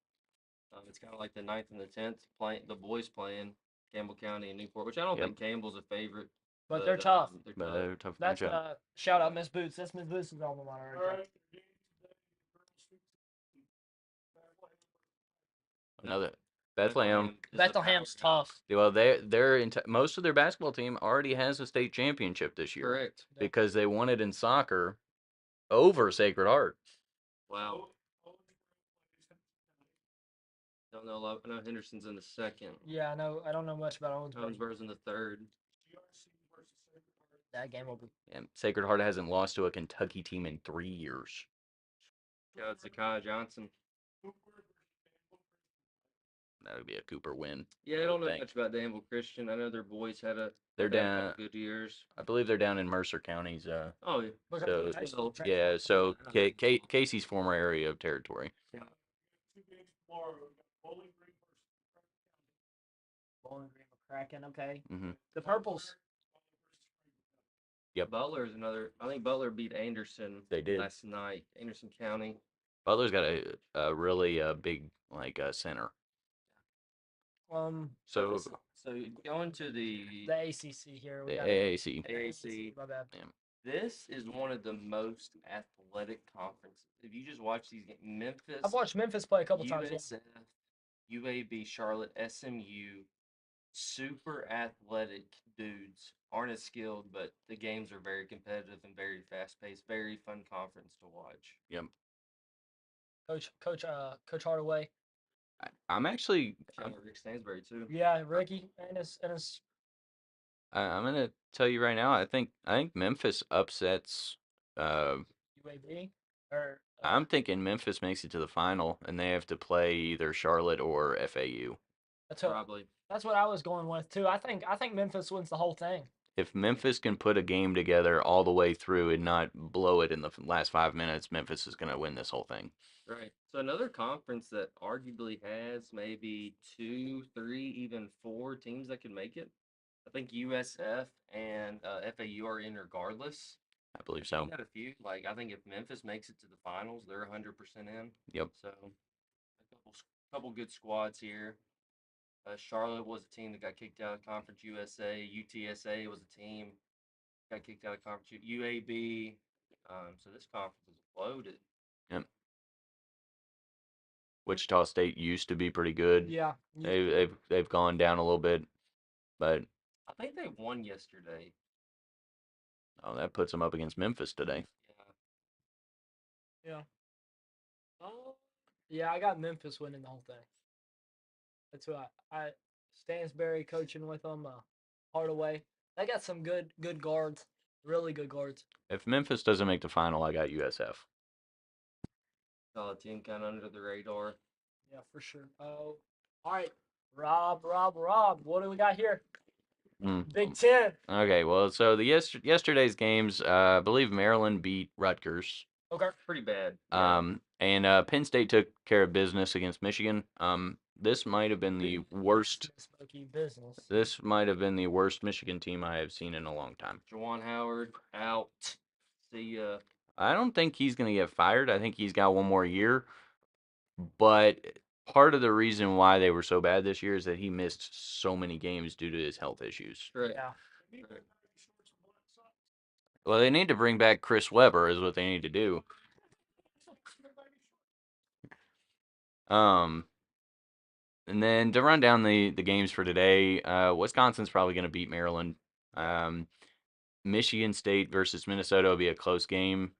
It's kind of like the 9th and the 10th the boys playing Campbell County and Newport, which I don't think Campbell's a favorite.
But they're tough.
They're tough.
That's shout out Miss Boots. That's Miss Boots' alma mater right there.
Another Bethlehem.
Bethlehem's tough.
Well, most of their basketball team already has a state championship this year.
Correct.
Because they won it in soccer over Sacred Heart.
Wow. Don't know a lot. I know Henderson's in the 2nd.
Yeah, I know. I don't know much about Owensboro.
Owensboro's in the 3rd.
That game will be.
And Sacred Heart hasn't lost to a Kentucky team in 3 years.
Yeah, it's Zakiah Johnson.
That would be a Cooper win.
Yeah, I don't know much about Danville Christian. I know their boys had
They're down.
good years.
I believe they're down in Mercer counties.
Oh yeah.
So Casey's former area of territory.
Yeah.
Bowling Green McCracken, okay.
Mm-hmm.
The Purples.
Yep.
Butler's another. I think Butler beat Anderson.
They did
last night. Anderson County.
Butler's got a really big center.
So going to the
ACC here.
The AAC.
AAC.
My bad.
Yeah.
This is one of the most athletic conferences. If you just watch these games, Memphis.
I've watched Memphis play a couple times.
USF, UAB, Charlotte, SMU, super athletic dudes. Aren't as skilled, but the games are very competitive and very fast paced. Very fun conference to watch.
Yep.
Coach Hardaway.
I'm actually
Shout out Rick Stansbury too.
Yeah, Ricky and his
I'm gonna tell you right now. I think Memphis upsets.
UAB or
I'm thinking Memphis makes it to the final, and they have to play either Charlotte or FAU.
Probably.
that's what I was going with too. I think Memphis wins the whole thing.
If Memphis can put a game together all the way through and not blow it in the last 5 minutes, Memphis is gonna win this whole thing.
Right. So another conference that arguably has maybe 2, 3, even 4 teams that could make it. I think USF and FAU are in regardless.
I believe
You
so.
got a few. Like I think if Memphis makes it to the finals, they're 100% in.
Yep.
So a couple good squads here. Charlotte was a team that got kicked out of Conference USA. UTSA was a team got kicked out of Conference UAB. So this conference is loaded.
Yep. Wichita State used to be pretty good.
Yeah,
They've gone down a little bit, but
I think they won yesterday.
that puts them up against Memphis today.
Yeah.
yeah. Yeah, I got Memphis winning the whole thing. That's who I Stansbury coaching with them. Hardaway. They got some good guards, really good guards.
If Memphis doesn't make the final, I got USF.
Solid team, kind of under the radar.
Yeah, for sure. Oh, all right, Rob. What do we got here? Big Ten.
Okay, well, so the yesterday's games, I believe Maryland beat Rutgers.
Okay.
Pretty bad. Yeah.
And Penn State took care of business against Michigan. This might have been the worst.
Business.
This might have been the worst Michigan team I have seen in a long time.
Juwan Howard out. See ya.
I don't think he's going to get fired. I think he's got one more year. But part of the reason why they were so bad this year is that he missed so many games due to his health issues.
Right.
Yeah.
Right.
Well, they need to bring back Chris Webber is what they need to do. And then to run down the games for today, Wisconsin's probably going to beat Maryland. Michigan State versus Minnesota will be a close game.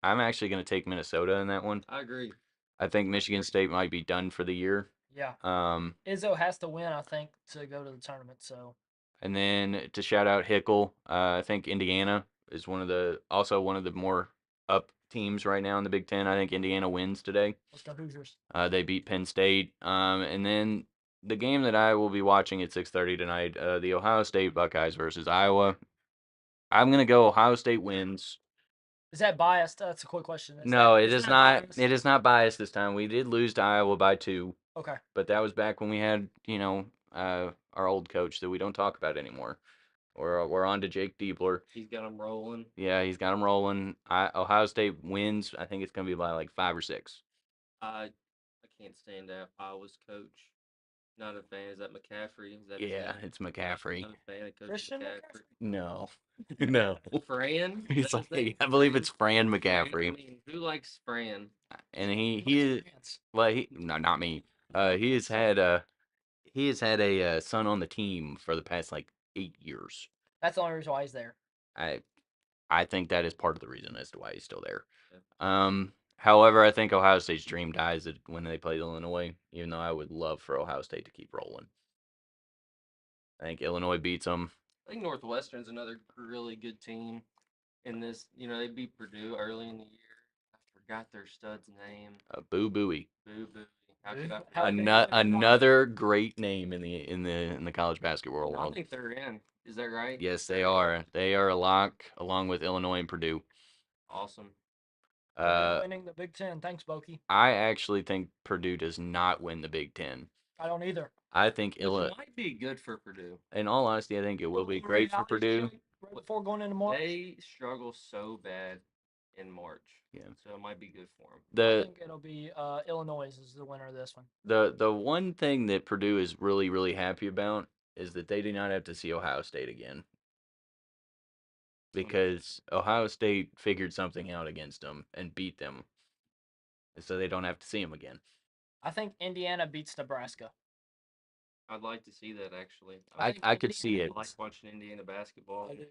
I'm actually going to take Minnesota in that one.
I agree.
I think Michigan State might be done for the year.
Yeah.
Izzo
has to win, I think, to go to the tournament. So.
And then to shout out Hickle, I think Indiana is one of the more up teams right now in the Big Ten. I think Indiana wins today.
Let's go Hoosiers.
They beat Penn State. And then the game that I will be watching at 6:30 tonight, the Ohio State Buckeyes versus Iowa. I'm gonna go Ohio State wins.
Is that biased? That's a quick question.
No, it is not. Biased? It is not biased this time. We did lose to Iowa by 2.
Okay.
But that was back when we had, our old coach that we don't talk about anymore. We're on to Jake Diebler.
He's got them rolling.
Yeah, he's got them rolling. Ohio State wins. I think it's going to be by like 5 or 6.
I can't stand Iowa's coach. Not a fan. Is that McCaffrey? Is that
it's McCaffrey.
Not a fan of Coach
Christian
McCaffrey.
No. No.
Fran?
I believe it's Fran McCaffrey.
I mean, who likes Fran?
And he is not me. He has had a son on the team for the past like 8 years.
That's the only reason why he's there.
I think that is part of the reason as to why he's still there.
Yeah.
However, I think Ohio State's dream dies when they play Illinois, even though I would love for Ohio State to keep rolling. I think Illinois beats them.
I think Northwestern's another really good team in this. They beat Purdue early in the year. I forgot their stud's name.
Boo Booey.
Boo Booey. How could I
Another great name in the college basketball world.
I think they're in. Is that right?
Yes, they are. They are a lock along with Illinois and Purdue.
Awesome.
Winning the Big Ten. Thanks, Bokey.
I actually think Purdue does not win the Big Ten.
I don't either.
I think
It might be good for Purdue.
In all honesty, I think it will be great for Purdue.
Right before going into March.
They struggle so bad in March.
Yeah.
So it might be good for them.
I think it'll be Illinois is the winner of this one.
The one thing that Purdue is really, really happy about is that they do not have to see Ohio State again. Because Ohio State figured something out against them and beat them. So they don't have to see them again.
I think Indiana beats Nebraska.
I'd like to see that, actually.
I could see it.
I like watching Indiana basketball.
I do.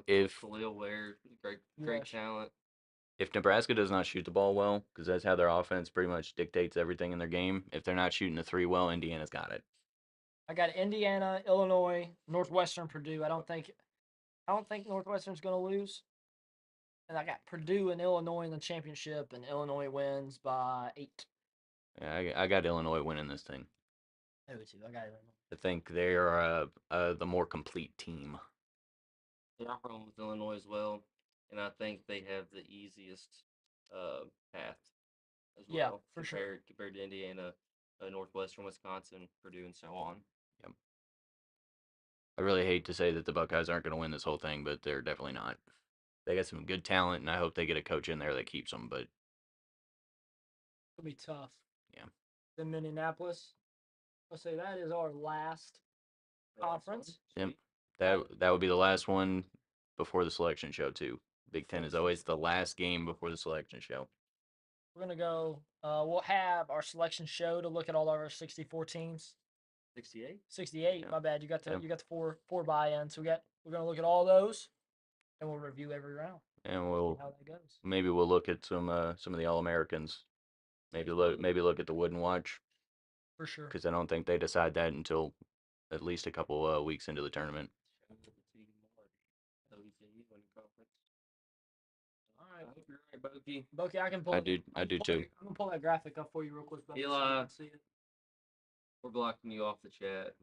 If
Khalil Ware, great talent.
If Nebraska does not shoot the ball well, because that's how their offense pretty much dictates everything in their game, if they're not shooting the three well, Indiana's got it.
I got Indiana, Illinois, Northwestern, Purdue. I don't think Northwestern's going to lose. And I got Purdue and Illinois in the championship, and Illinois wins by 8.
Yeah, I got Illinois winning this thing.
I do too. I got Illinois.
I think they are the more complete team.
Yeah, I'm rolling with Illinois as well, and I think they have the easiest path as well.
Yeah, for sure.
Compared to Indiana, Northwestern, Wisconsin, Purdue, and so on.
Yep. I really hate to say that the Buckeyes aren't going to win this whole thing, but they're definitely not. They got some good talent, and I hope they get a coach in there that keeps them. But
It'll be tough.
Yeah.
Then Minneapolis. I'll say that is our last conference.
Yep. That would be the last one before the selection show too. Big Ten is always the last game before the selection show.
We're gonna go. We'll have our selection show to look at all of our 64 teams.
68.
68.
Yeah.
My bad. You got the
Yeah.
four buy-ins. We're gonna look at all those, and we'll review every round.
And
How that goes.
maybe we'll look at some of the All-Americans. Maybe look at the Wooden Watch,
For sure.
because I don't think they decide that until at least a couple weeks into the tournament.
All right.
I hope you're right, Bokey.
Bokey, I can pull.
I do too.
I'm gonna pull that graphic up for you real quick. Bokey, so you
Eli.
can see it.
We're blocking you off the chat.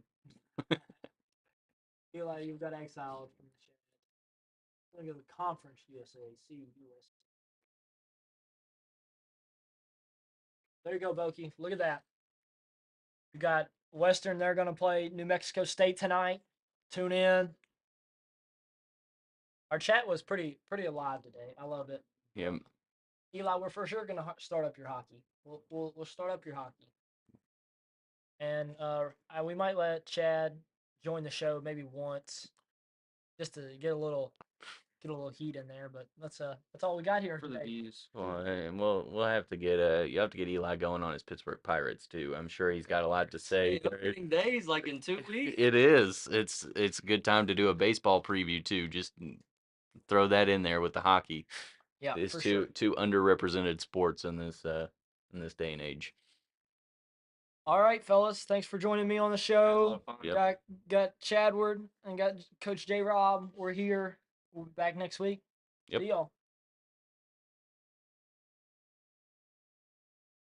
Eli, you've got exiled from the chat. Look at the Conference USA. CUS. There you go, Bokey. Look at that. You got Western. They're going to play New Mexico State tonight. Tune in. Our chat was pretty alive today. I love it.
Yeah.
Eli, we're for sure going to start up your hockey. We'll start up your hockey. And we might let Chad join the show maybe once, just to get a little heat in there. But that's all we got here
For the
today.
views.
Well, and we'll have to get you have to get Eli going on his Pittsburgh Pirates too. I'm sure he's got a lot to say.
Opening days, like in 2 weeks.
It is. It's a good time to do a baseball preview too. Just throw that in there with the hockey.
Yeah,
It's
for
two
sure.
underrepresented sports in this day and age.
All right, fellas. Thanks for joining me on the show.
Yep.
Got Chadward and got Coach J. Rob. We're here. We'll be back next week.
Yep.
See y'all.